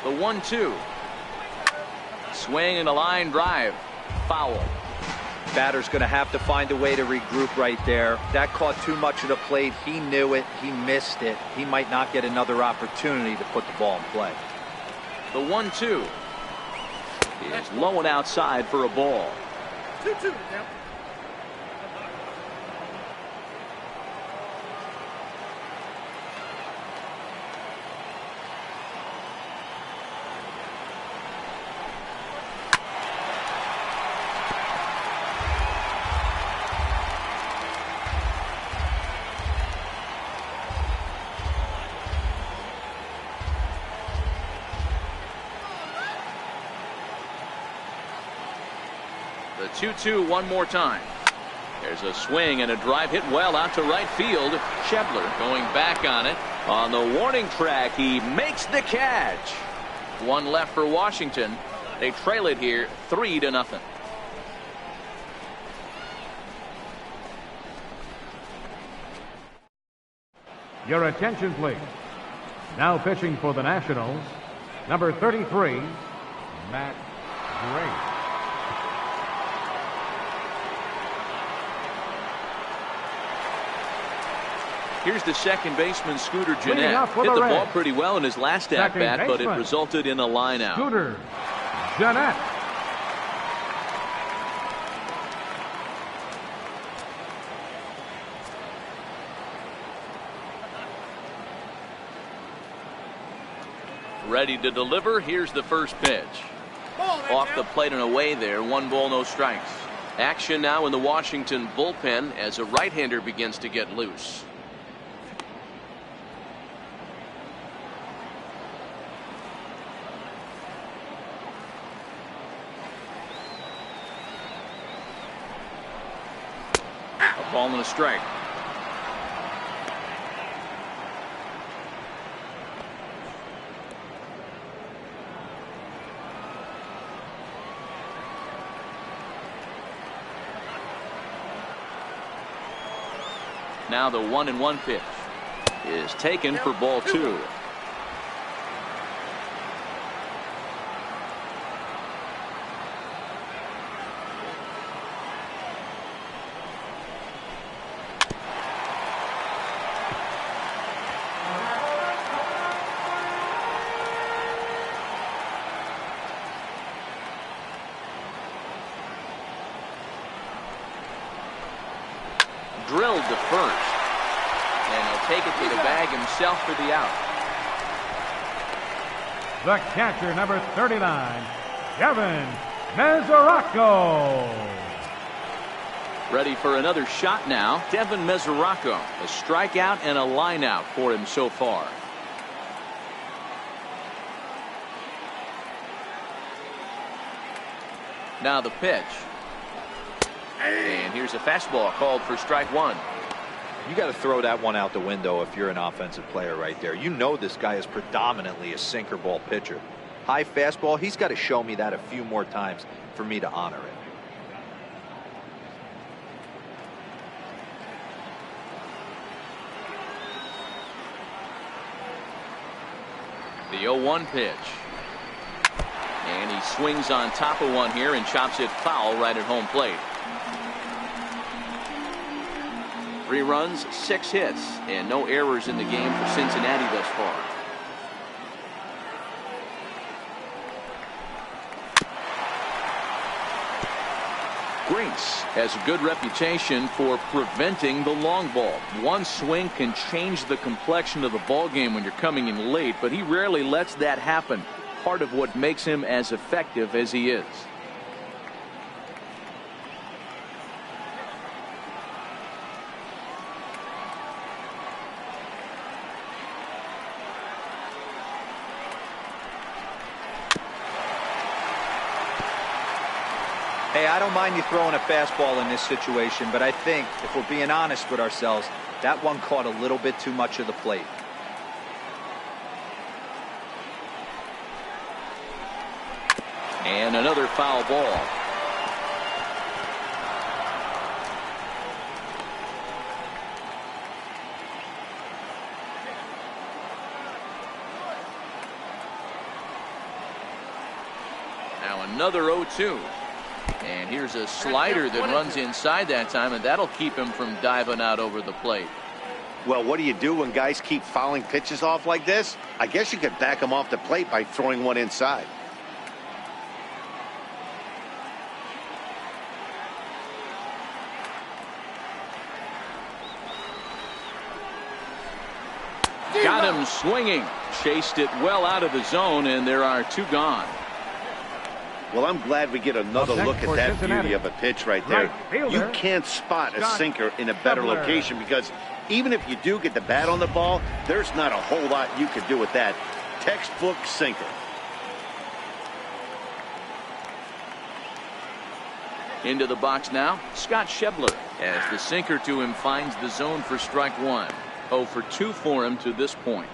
The 1-2. Swing and a line drive. Foul. Batter's going to have to find a way to regroup right there. That caught too much of the plate. He knew it. He missed it. He might not get another opportunity to put the ball in play. The 1-2 is low and outside for a ball. 2-2. The 2-2 one more time. There's a swing and a drive hit well out to right field. Schebler going back on it. On the warning track, he makes the catch. One left for Washington. They trail it here 3-0. Your attention, please. Now pitching for the Nationals, number 33, Matt Gray. Here's the second baseman, Scooter Gennett. Hit the ball pretty well in his last at-bat, but it resulted in a line out. Scooter Gennett. Ready to deliver. Here's the first pitch. Off the plate and away there. 1 ball, no strikes. Action now in the Washington bullpen as a right-hander begins to get loose. A ball and a strike. Now the 1-1 pitch is taken for ball 2. Drilled to first, and he'll take it to the bag himself for the out. The catcher, number 39, Kevin Mesoraco. Ready for another shot now. Devin Mesoraco, a strikeout and a line out for him so far. Now the pitch. And here's a fastball called for strike 1. You got to throw that one out the window if you're an offensive player right there. You know this guy is predominantly a sinker ball pitcher. High fastball, he's got to show me that a few more times for me to honor it. The 0-1 pitch. And he swings on top of one here and chops it foul right at home plate. 3 runs, 6 hits, and no errors in the game for Cincinnati thus far. Grace has a good reputation for preventing the long ball. One swing can change the complexion of the ball game when you're coming in late, but he rarely lets that happen. Part of what makes him as effective as he is. Hey, I don't mind you throwing a fastball in this situation, but I think, if we're being honest with ourselves, that one caught a little bit too much of the plate. And another foul ball. Now another 0-2. And here's a slider that runs inside that time, and that'll keep him from diving out over the plate. Well, what do you do when guys keep fouling pitches off like this? I guess you could back them off the plate by throwing one inside. Got him swinging. Chased it well out of the zone, and there are 2 gone. Well, I'm glad we get another look at that beauty of a pitch right there. You can't spot a sinker in a better location, because even if you do get the bat on the ball, there's not a whole lot you can do with that. Textbook sinker. Into the box now, Scott Schebler, as the sinker to him finds the zone for strike 1. 0 for 2 for him to this point.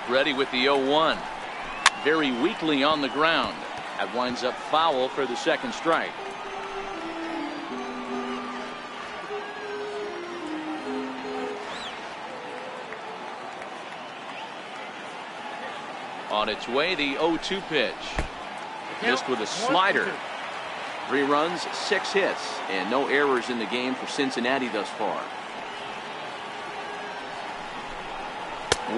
Ready with the 0-1. Very weakly on the ground. That winds up foul for the second strike. On its way, the 0-2 pitch. Missed with a slider. 3 runs, 6 hits, and no errors in the game for Cincinnati thus far.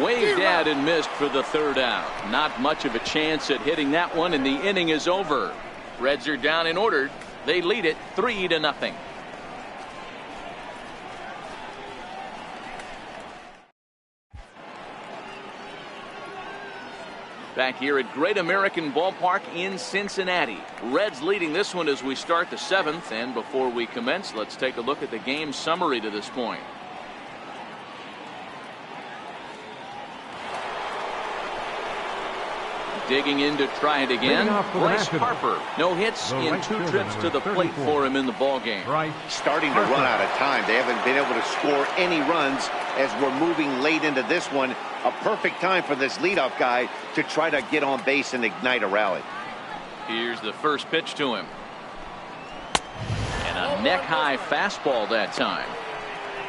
Waved at and missed for the 3rd out. Not much of a chance at hitting that one, and the inning is over. Reds are down in order. They lead it 3-0. Back here at Great American Ballpark in Cincinnati. Reds leading this one as we start the 7th. And before we commence, let's take a look at the game summary to this point. Digging in to try it again. Bryce Harper. No hits in 2 trips to the plate for him in the ballgame. Starting to run out of time. They haven't been able to score any runs as we're moving late into this one. A perfect time for this leadoff guy to try to get on base and ignite a rally. Here's the first pitch to him. And a neck-high fastball that time.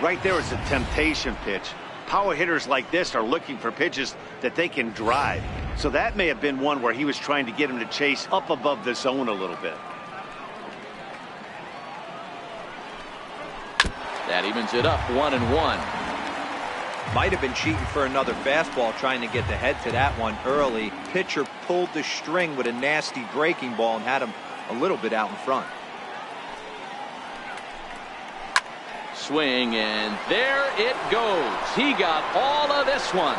Right there is a temptation pitch. Power hitters like this are looking for pitches that they can drive. So that may have been one where he was trying to get him to chase up above the zone a little bit. That evens it up 1-1. Might have been cheating for another fastball, trying to get the head to that one early. Pitcher pulled the string with a nasty breaking ball and had him a little bit out in front. Swing, and there it goes. He got all of this one.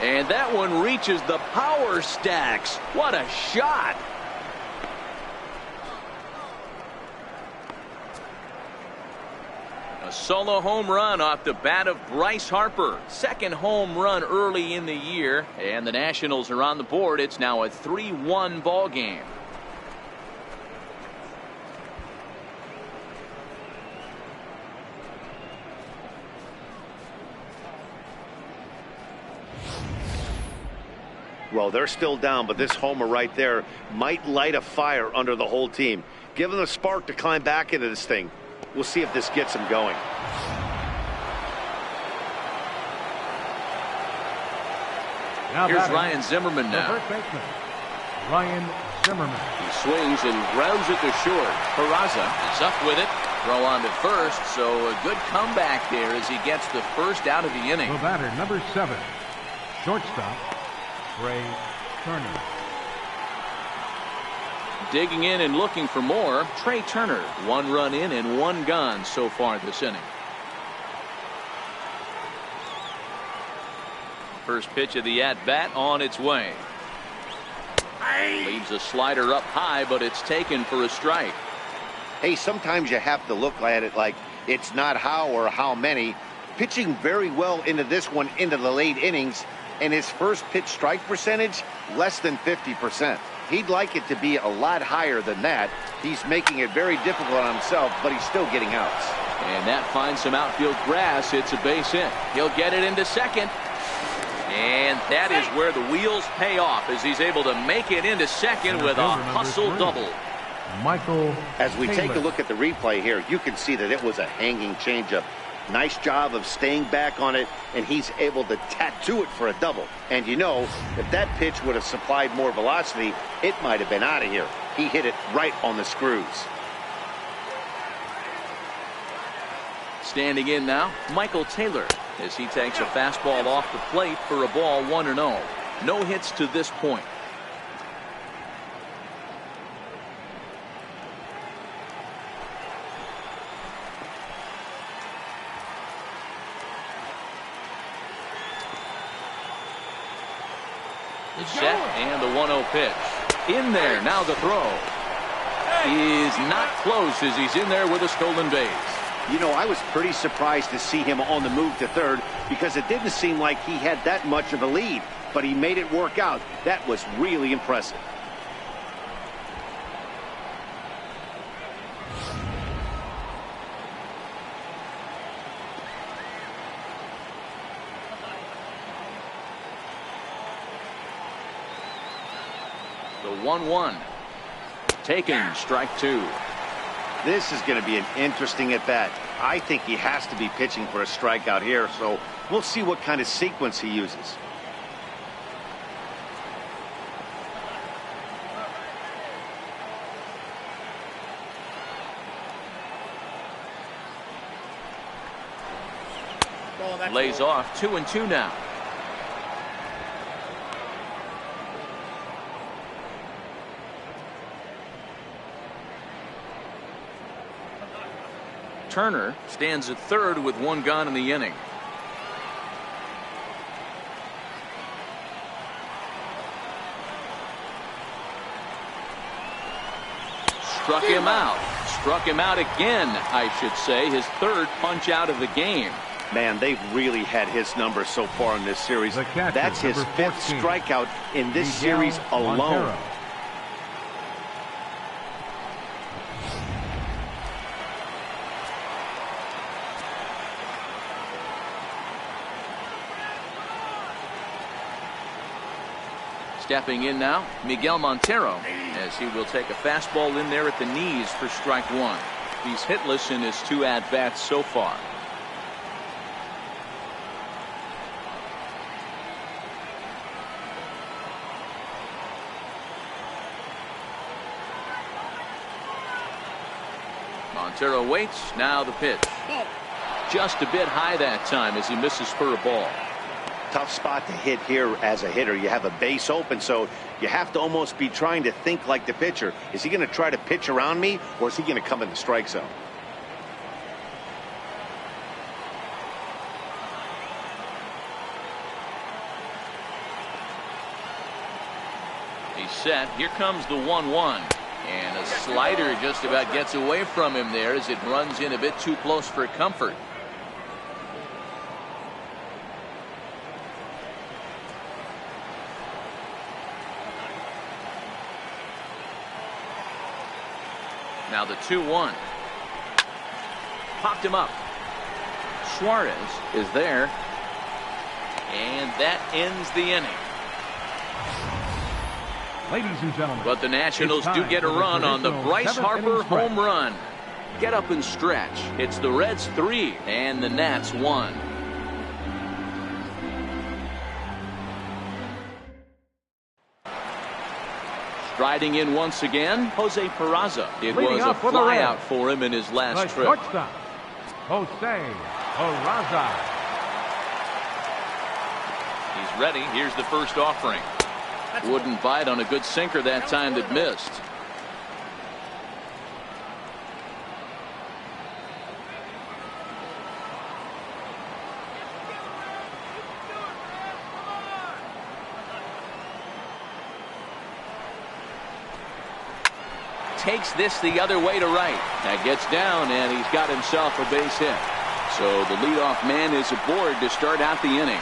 And that one reaches the power stacks. What a shot. A solo home run off the bat of Bryce Harper. 2nd home run early in the year. And the Nationals are on the board. It's now a 3-1 ball game. Well, they're still down, but this homer right there might light a fire under the whole team. Give them a spark to climb back into this thing. We'll see if this gets them going. Here's Ryan Zimmerman now. Ryan Zimmerman. He swings and grounds it to short. Peraza is up with it. Throw on to first, so a good comeback there as he gets the first out of the inning. The batter, number 7, shortstop, Ray Turner. Digging in and looking for more, Trey Turner. 1 run in and 1 gone so far this inning. First pitch of the at-bat on its way. Leaves a slider up high, but it's taken for a strike. Hey, sometimes you have to look at it like it's not how or how many. Pitching very well into this one into the late innings, and his first pitch strike percentage, less than 50%. He'd like it to be a lot higher than that. He's making it very difficult on himself, but he's still getting outs. And that finds some outfield grass. It's a base hit. He'll get it into second. And that is where the wheels pay off as he's able to make it into second with a hustle double. Michael As we take Taylor. a look at the replay here, you can see that it was a hanging changeup. Nice job of staying back on it, and he's able to tattoo it for a double. And you know, if that pitch would have supplied more velocity, it might have been out of here. He hit it right on the screws. Standing in now, Michael Taylor, as he takes a fastball off the plate for a ball 1-0. No hits to this point. Set and the 1-0 pitch. In there, now the throw. Is not close as he's in there with a stolen base. You know, I was pretty surprised to see him on the move to third because it didn't seem like he had that much of a lead, but he made it work out. That was really impressive. The 1-1. Taken, strike 2. This is going to be an interesting at-bat. I think he has to be pitching for a strikeout here, so we'll see what kind of sequence he uses. Lays off 2-2 now. Turner stands at third with 1 gone in the inning. Struck him out. Struck him out again, I should say. His 3rd punch out of the game. Man, they've really had his number so far in this series. That's his 5th strikeout in this series alone. Montero. Stepping in now, Miguel Montero, as he will take a fastball in there at the knees for strike 1. He's hitless in his 2 at-bats so far. Montero waits, now the pitch. Just a bit high that time as he misses for a ball. Tough spot to hit here as a hitter. You have a base open, so you have to almost be trying to think like the pitcher. Is he going to try to pitch around me, or is he going to come in the strike zone? He's set. Here comes the 1-1. And a slider just about gets away from him there as it runs in a bit too close for comfort. Now the 2-1. Popped him up. Suarez is there. And that ends the inning. Ladies and gentlemen, But the Nationals do get a run on the Bryce Harper home run. Get up and stretch. It's the Reds 3 and the Nats 1. Striding in once again, Jose Peraza. It Leading was a off for the flyout Reds, for him in his last the trip. shortstop, Jose Peraza. He's ready. Here's the first offering. Wouldn't bite on a good sinker that time that missed. Takes this the other way to right. That gets down, and he's got himself a base hit. So the leadoff man is aboard to start out the inning.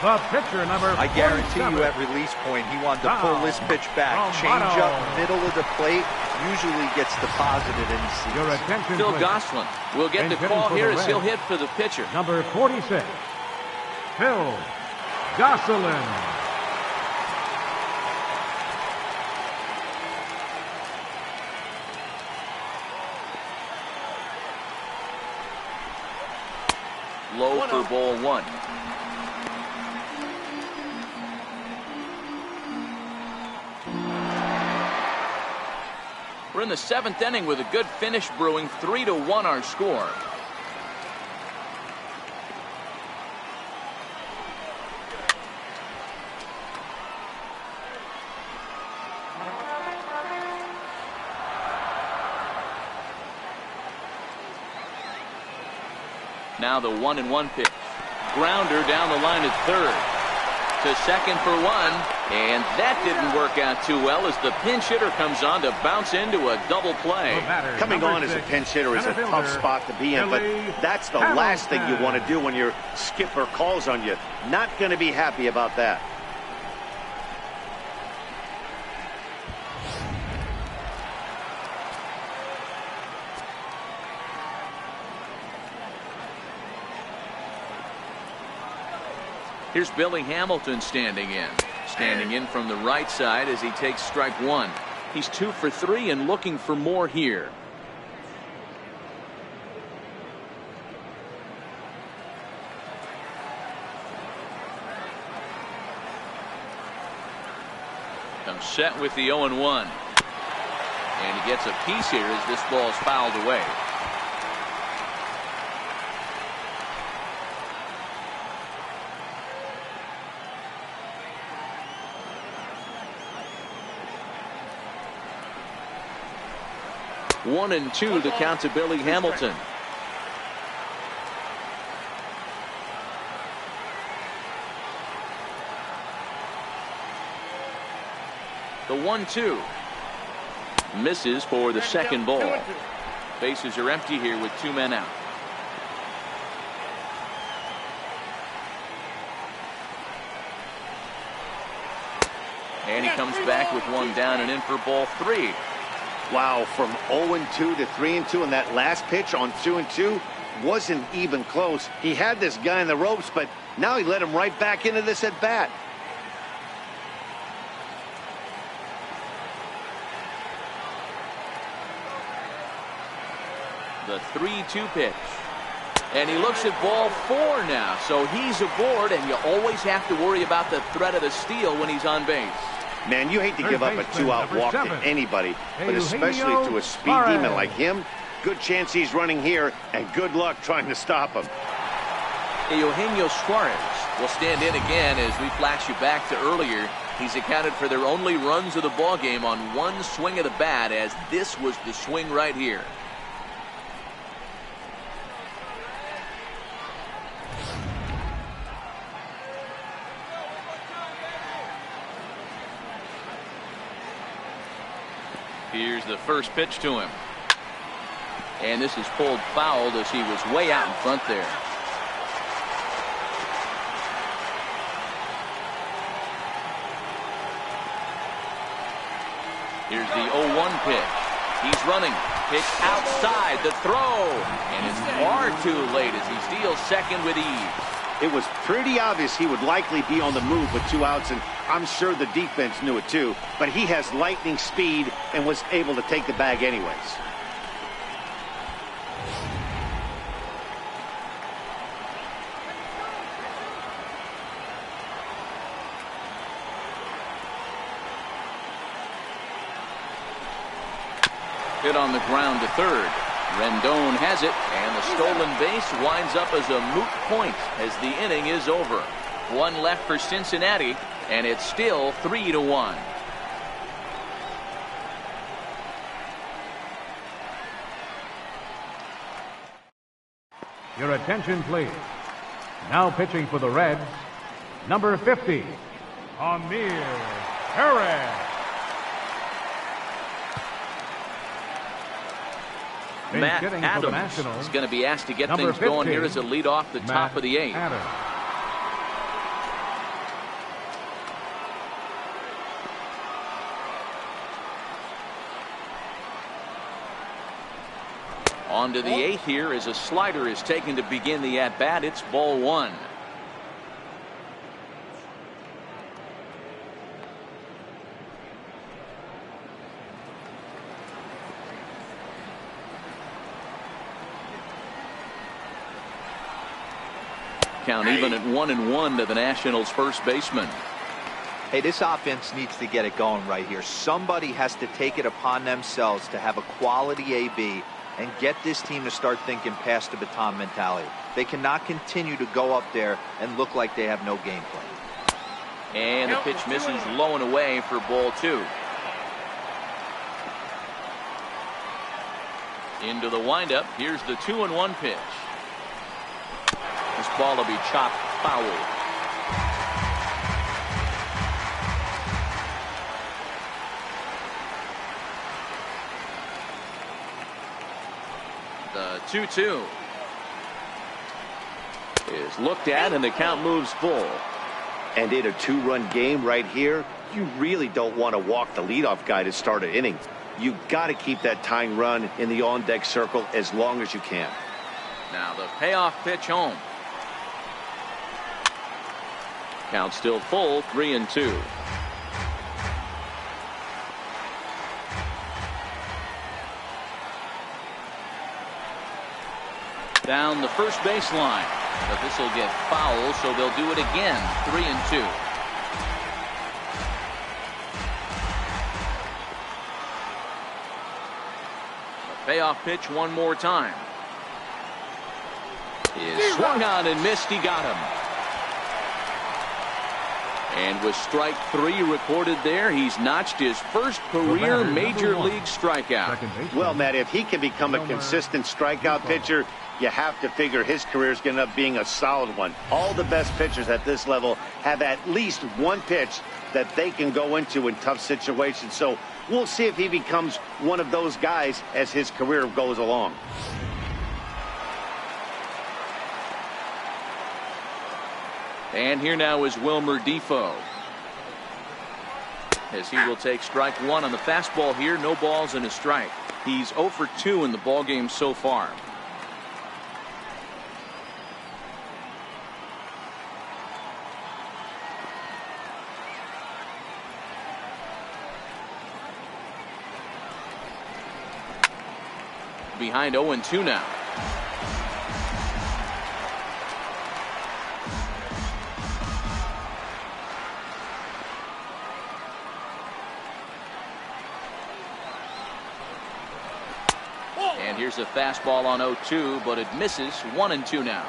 The pitcher, number 47. I guarantee you at release point, he wanted to pull this pitch back. Change up middle of the plate. Usually gets deposited in the seats. Your attention, Phil please. Gosselin will get the call here as he'll hit for the pitcher. Number 46, Phil Gosselin. Low for ball one. We're in the 7th inning with a good finish brewing. 3-1 our score. Now the 1-1 pitch. Grounder down the line at third. To second for one. And that didn't work out too well as the pinch hitter comes on to bounce into a double play. Coming on as a pinch hitter is a tough spot to be in, but that's the last thing you want to do when your skipper calls on you. Not going to be happy about that. Here's Billy Hamilton standing in. Standing in from the right side as he takes strike one. He's 2 for 3 and looking for more here. Comes set with the 0-1. And he gets a piece here as this ball is fouled away. One and two, the count to Billy Hamilton. The 1-2 misses for the second ball. Bases are empty here with 2 men out. And he comes back with one down and in for ball 3. Wow, from 0-2 to 3-2, and that last pitch on 2-2 wasn't even close. He had this guy in the ropes, but now he let him right back into this at bat. The 3-2 pitch. And he looks at ball 4 now, so he's aboard, and you always have to worry about the threat of the steal when he's on base. Man, you hate to give up a 2-out walk to anybody, but especially to a speed demon like him. Good chance he's running here, and good luck trying to stop him. Eugenio Suarez will stand in again as we flash you back to earlier. He's accounted for their only runs of the ball game on one swing of the bat, as this was the swing right here. Here's the first pitch to him. And this is pulled fouled as he was way out in front there. Here's the 0-1 pitch. He's running. Pitch outside the throw. And it's far too late as he steals second with ease. It was pretty obvious he would likely be on the move with 2 outs, and I'm sure the defense knew it too. But he has lightning speed and was able to take the bag anyways. Hit on the ground to third. Rendon has it, and the stolen base winds up as a moot point as the inning is over. One left for Cincinnati, and it's still 3-1. Your attention, please. Now pitching for the Reds, number 50, Amir Perez. Matt Adams is going to be asked to get things going here as a lead off the top of the eighth. On to the eighth here as a slider is taken to begin the at-bat. It's ball one. Count even at 1-1 to the Nationals' first baseman. Hey, this offense needs to get it going right here. Somebody has to take it upon themselves to have a quality AB and get this team to start thinking past the baton mentality. They cannot continue to go up there and look like they have no game plan. And the pitch misses low and away for ball two. Into the windup. Here's the 2-1 pitch. This ball will be chopped foul. The 2-2 is looked at, and the count moves full. And in a two-run game right here, you really don't want to walk the leadoff guy to start an inning. You got to keep that tying run in the on-deck circle as long as you can. Now the payoff pitch home. Count still full, 3-2. Down the first baseline, but this will get foul, so they'll do it again. 3-2. The payoff pitch one more time. Is swung on and missed. He got him. And with strike three recorded there, he's notched his first career major league strikeout. Well, Matt, if he can become a consistent strikeout pitcher, you have to figure his career is going to end up being a solid one. All the best pitchers at this level have at least one pitch that they can go into in tough situations. So we'll see if he becomes one of those guys as his career goes along. And here now is Wilmer Defoe, as he will take strike one on the fastball here. No balls and a strike. He's 0 for 2 in the ballgame so far. Behind 0-2 now. And here's a fastball on 0-2, but it misses. 1-2 now.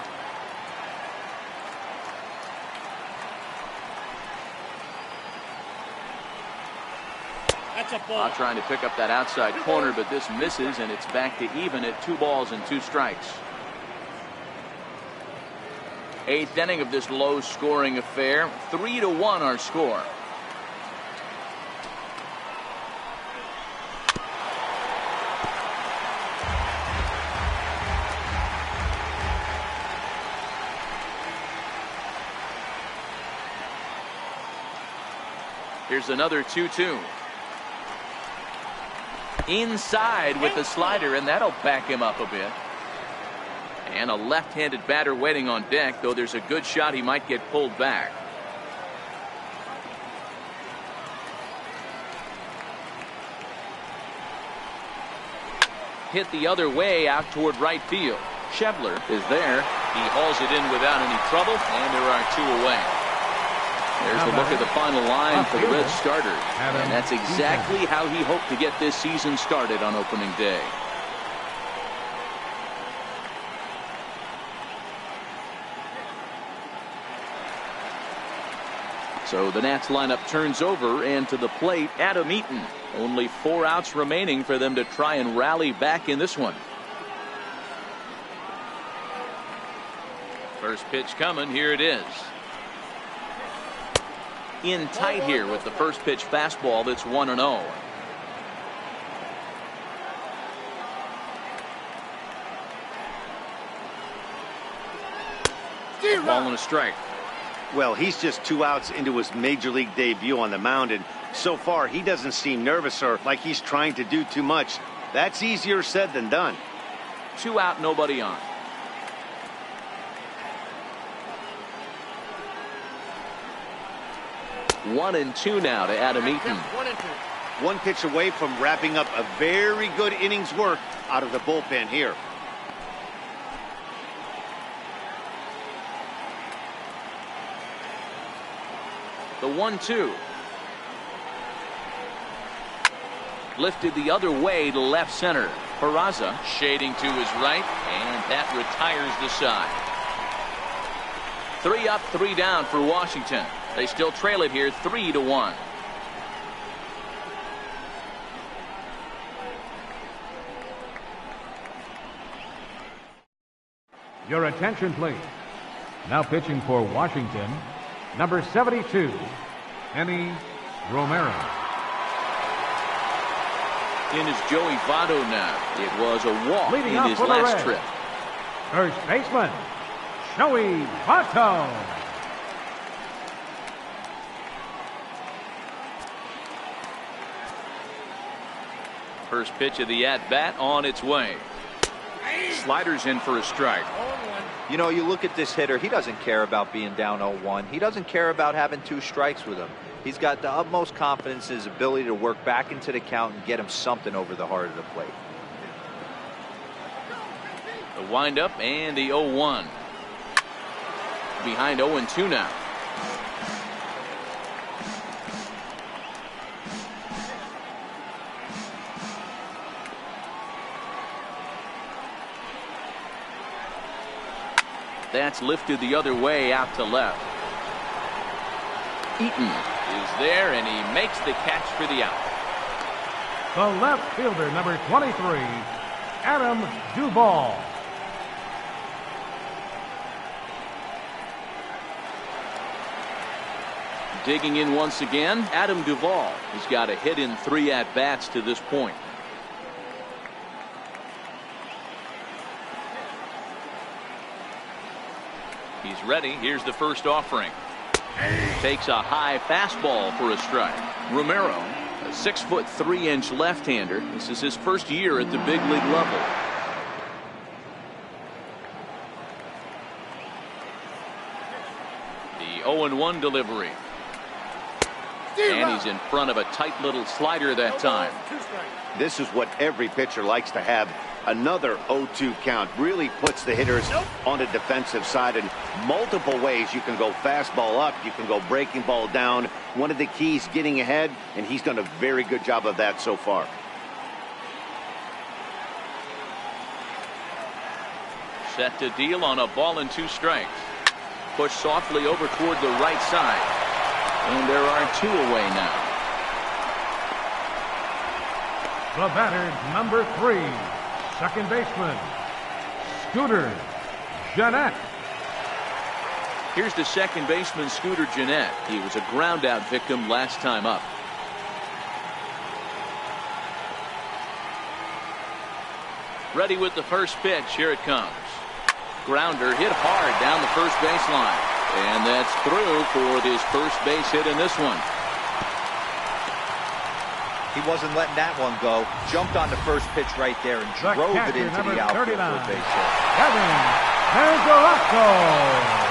That's a ball. Trying to pick up that outside corner, but this misses, and it's back to even at 2 balls and 2 strikes. Eighth inning of this low-scoring affair. 3-1 our score. Here's another 2-2. Inside with the slider, and that'll back him up a bit. And a left-handed batter waiting on deck, though there's a good shot he might get pulled back. Hit the other way out toward right field. Schebler is there. He hauls it in without any trouble, and there are 2 away. There's a look at the final line for the Red starters. And that's exactly how he hoped to get this season started on opening day. So the Nats lineup turns over, and to the plate, Adam Eaton. Only 4 outs remaining for them to try and rally back in this one. First pitch coming. Here it is. In tight here with the first pitch fastball that's 1-0. Ball and a strike. Well, he's just 2 outs into his major league debut on the mound, and so far he doesn't seem nervous or like he's trying to do too much. That's easier said than done. 2 out, nobody on. One and two now to Adam Eaton. 1 pitch away from wrapping up a very good innings work out of the bullpen here. The 1-2. Lifted the other way to left center. Peraza shading to his right, and that retires the side. 3 up, 3 down for Washington. They still trail it here 3-1. Your attention, please. Now pitching for Washington, number 72, Henny Romero. In is Joey Votto now. It was a walk Leading in his last trip. First baseman, Joey Votto. First pitch of the at-bat on its way. Sliders in for a strike. You know, you look at this hitter, he doesn't care about being down 0-1. He doesn't care about having 2 strikes with him. He's got the utmost confidence in his ability to work back into the count and get him something over the heart of the plate. The windup and the 0-1. Behind 0-2 now. That's lifted the other way out to left. Eaton is there, and he makes the catch for the out. The left fielder, number 23, Adam Duvall. Digging in once again, Adam Duvall. He's got a hit in 3 at-bats to this point. He's ready. Here's the first offering. Takes a high fastball for a strike. Romero, a 6'3" left-hander. This is his first year at the big league level. The 0-1 delivery. And he's in front of a tight little slider that time. This is what every pitcher likes to have. Another 0-2 count really puts the hitters on the defensive side in multiple ways. You can go fastball up, you can go breaking ball down. One of the keys, getting ahead, and he's done a very good job of that so far. Set to deal on a ball and 2 strikes. Pushed softly over toward the right side. And there are 2 away now. The batter, number 3, second baseman, Scooter Gennett. Here's the second baseman, Scooter Gennett. He was a ground out victim last time up. Ready with the first pitch. Here it comes. Grounder hit hard down the first baseline. And that's through for this first base hit in this one. He wasn't letting that one go. Jumped on the first pitch right there and drove it into the outfield for a base hit. Kevin Mazzaracco.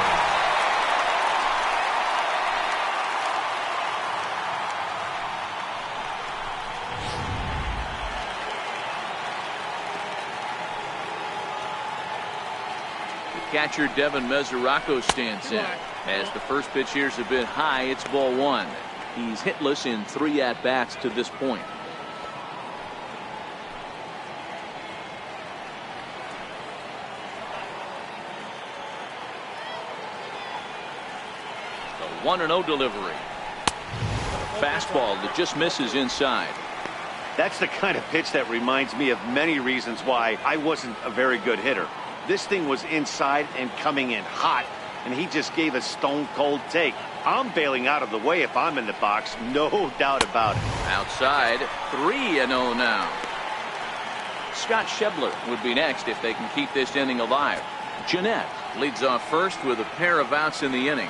Catcher Devin Mesoraco stands in. As the first pitch here's a bit high, it's ball one. He's hitless in 3 at-bats to this point. The 1-0 delivery. Fastball that just misses inside. That's the kind of pitch that reminds me of many reasons why I wasn't a very good hitter. This thing was inside and coming in hot, and he just gave a stone-cold take. I'm bailing out of the way if I'm in the box, no doubt about it. Outside, 3-0 now. Scott Schebler would be next if they can keep this inning alive. Jeanette leads off first with a pair of outs in the inning.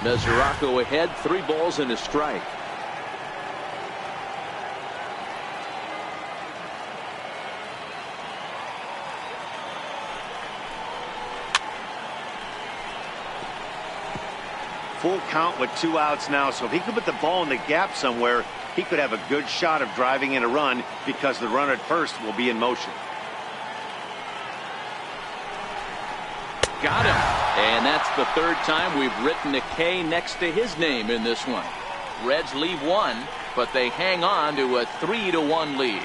Mesoraco ahead, 3 balls and a strike. Full count with 2 outs now, so if he could put the ball in the gap somewhere, he could have a good shot of driving in a run because the runner at first will be in motion. Got him. And that's the 3rd time we've written a K next to his name in this one. Reds leave 1, but they hang on to a 3-1 lead.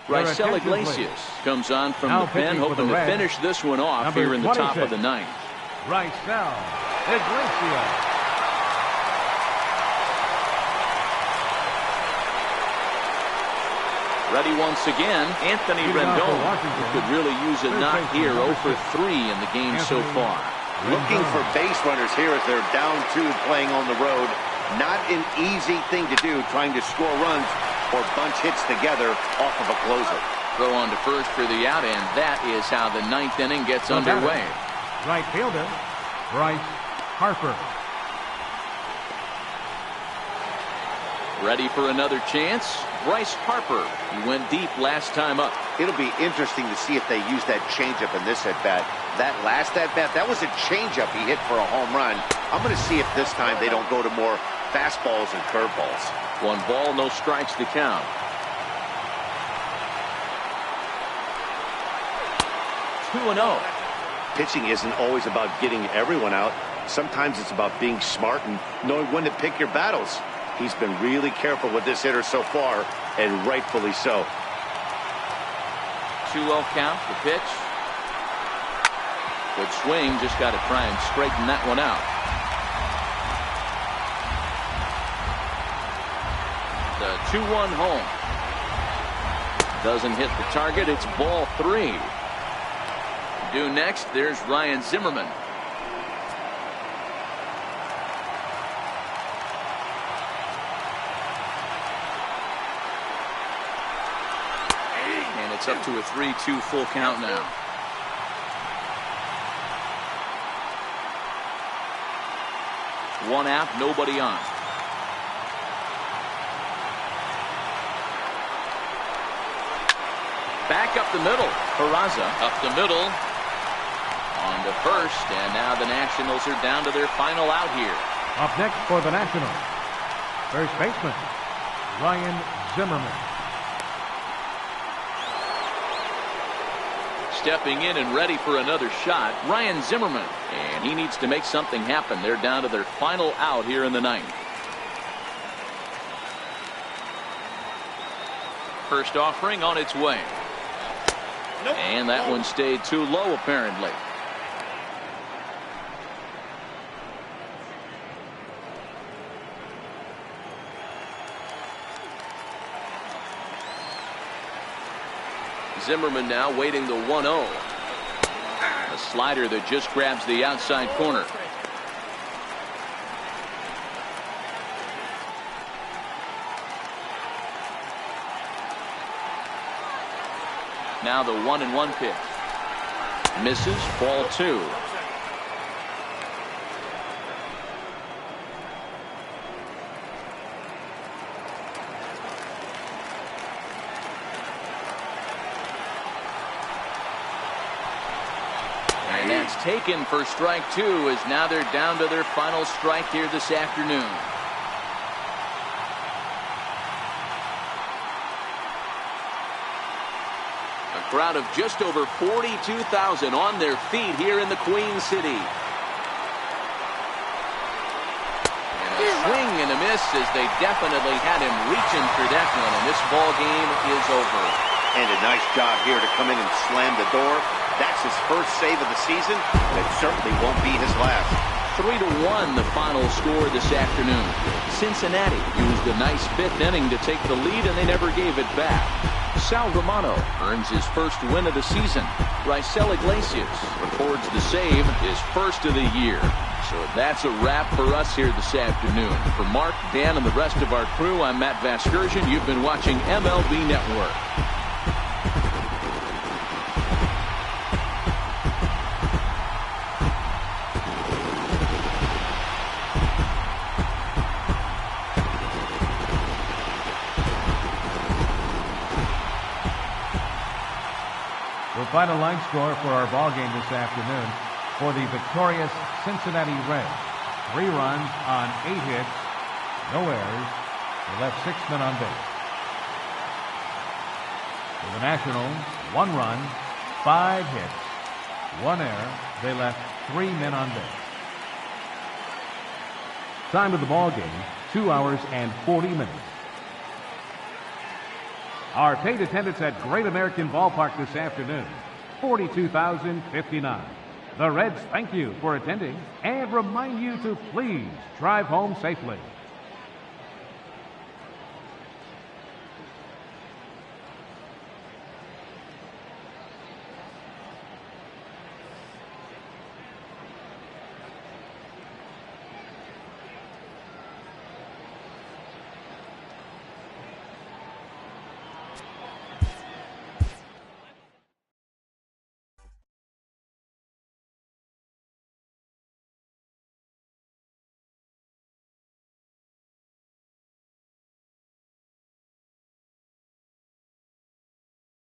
Raisel Iglesias comes on from the pen, hoping to finish this one off here in the top of the 9th. Raisel Iglesias. Ready once again, Anthony Rendon could really use a knock here. 0 for 3 in the game so far. Looking for base runners here as they're down 2 playing on the road. Not an easy thing to do, trying to score runs or bunch hits together off of a closer. Throw on to first for the out, and that is how the 9th inning gets underway. Right fielder, Bryce Harper. Ready for another chance? Bryce Harper. He went deep last time up. It'll be interesting to see if they use that changeup in this at-bat. That last at-bat, that was a changeup he hit for a home run. I'm going to see if this time they don't go to more fastballs and curveballs. 1 ball, no strikes to count. 2-0. Pitching isn't always about getting everyone out. Sometimes it's about being smart and knowing when to pick your battles. He's been really careful with this hitter so far, and rightfully so. 2-0 count, the pitch. Good swing, just got to try and straighten that one out. The 2-1 home. Doesn't hit the target, it's ball 3. Due next, there's Ryan Zimmerman. It's up to a 3-2 full count now. One out, nobody on. Back up the middle. Peraza up the middle. On to first, and now the Nationals are down to their final out here. Up next for the Nationals, first baseman Ryan Zimmerman. Stepping in and ready for another shot, Ryan Zimmerman. And he needs to make something happen. They're down to their final out here in the 9th. First offering on its way. Nope. And that one stayed too low, apparently. Zimmerman now waiting the 1-0. A slider that just grabs the outside corner. Now the 1-1 pitch. Misses, ball 2. Taken for strike 2 as now they're down to their final strike here this afternoon. crowd of just over 42,000 on their feet here in the Queen City. And a swing and a miss as they definitely had him reaching for that one, and this ball game is over. And a nice job here to come in and slam the door. That's his first save of the season. It certainly won't be his last. 3-1 the final score this afternoon. Cincinnati used a nice fifth inning to take the lead, and they never gave it back. Sal Romano earns his first win of the season. Raisel Iglesias records the save, his first of the year. So that's a wrap for us here this afternoon. For Mark, Dan, and the rest of our crew, I'm Matt Vasgersian. You've been watching MLB Network. We'll find a line score for our ball game this afternoon for the victorious Cincinnati Reds. 3 runs on 8 hits, no errors. They left 6 men on base. For the Nationals, 1 run, 5 hits, 1 error. They left 3 men on base. Time of the ball game, 2 hours and 40 minutes. Our paid attendance at Great American Ballpark this afternoon, 42,059. The Reds thank you for attending and remind you to please drive home safely.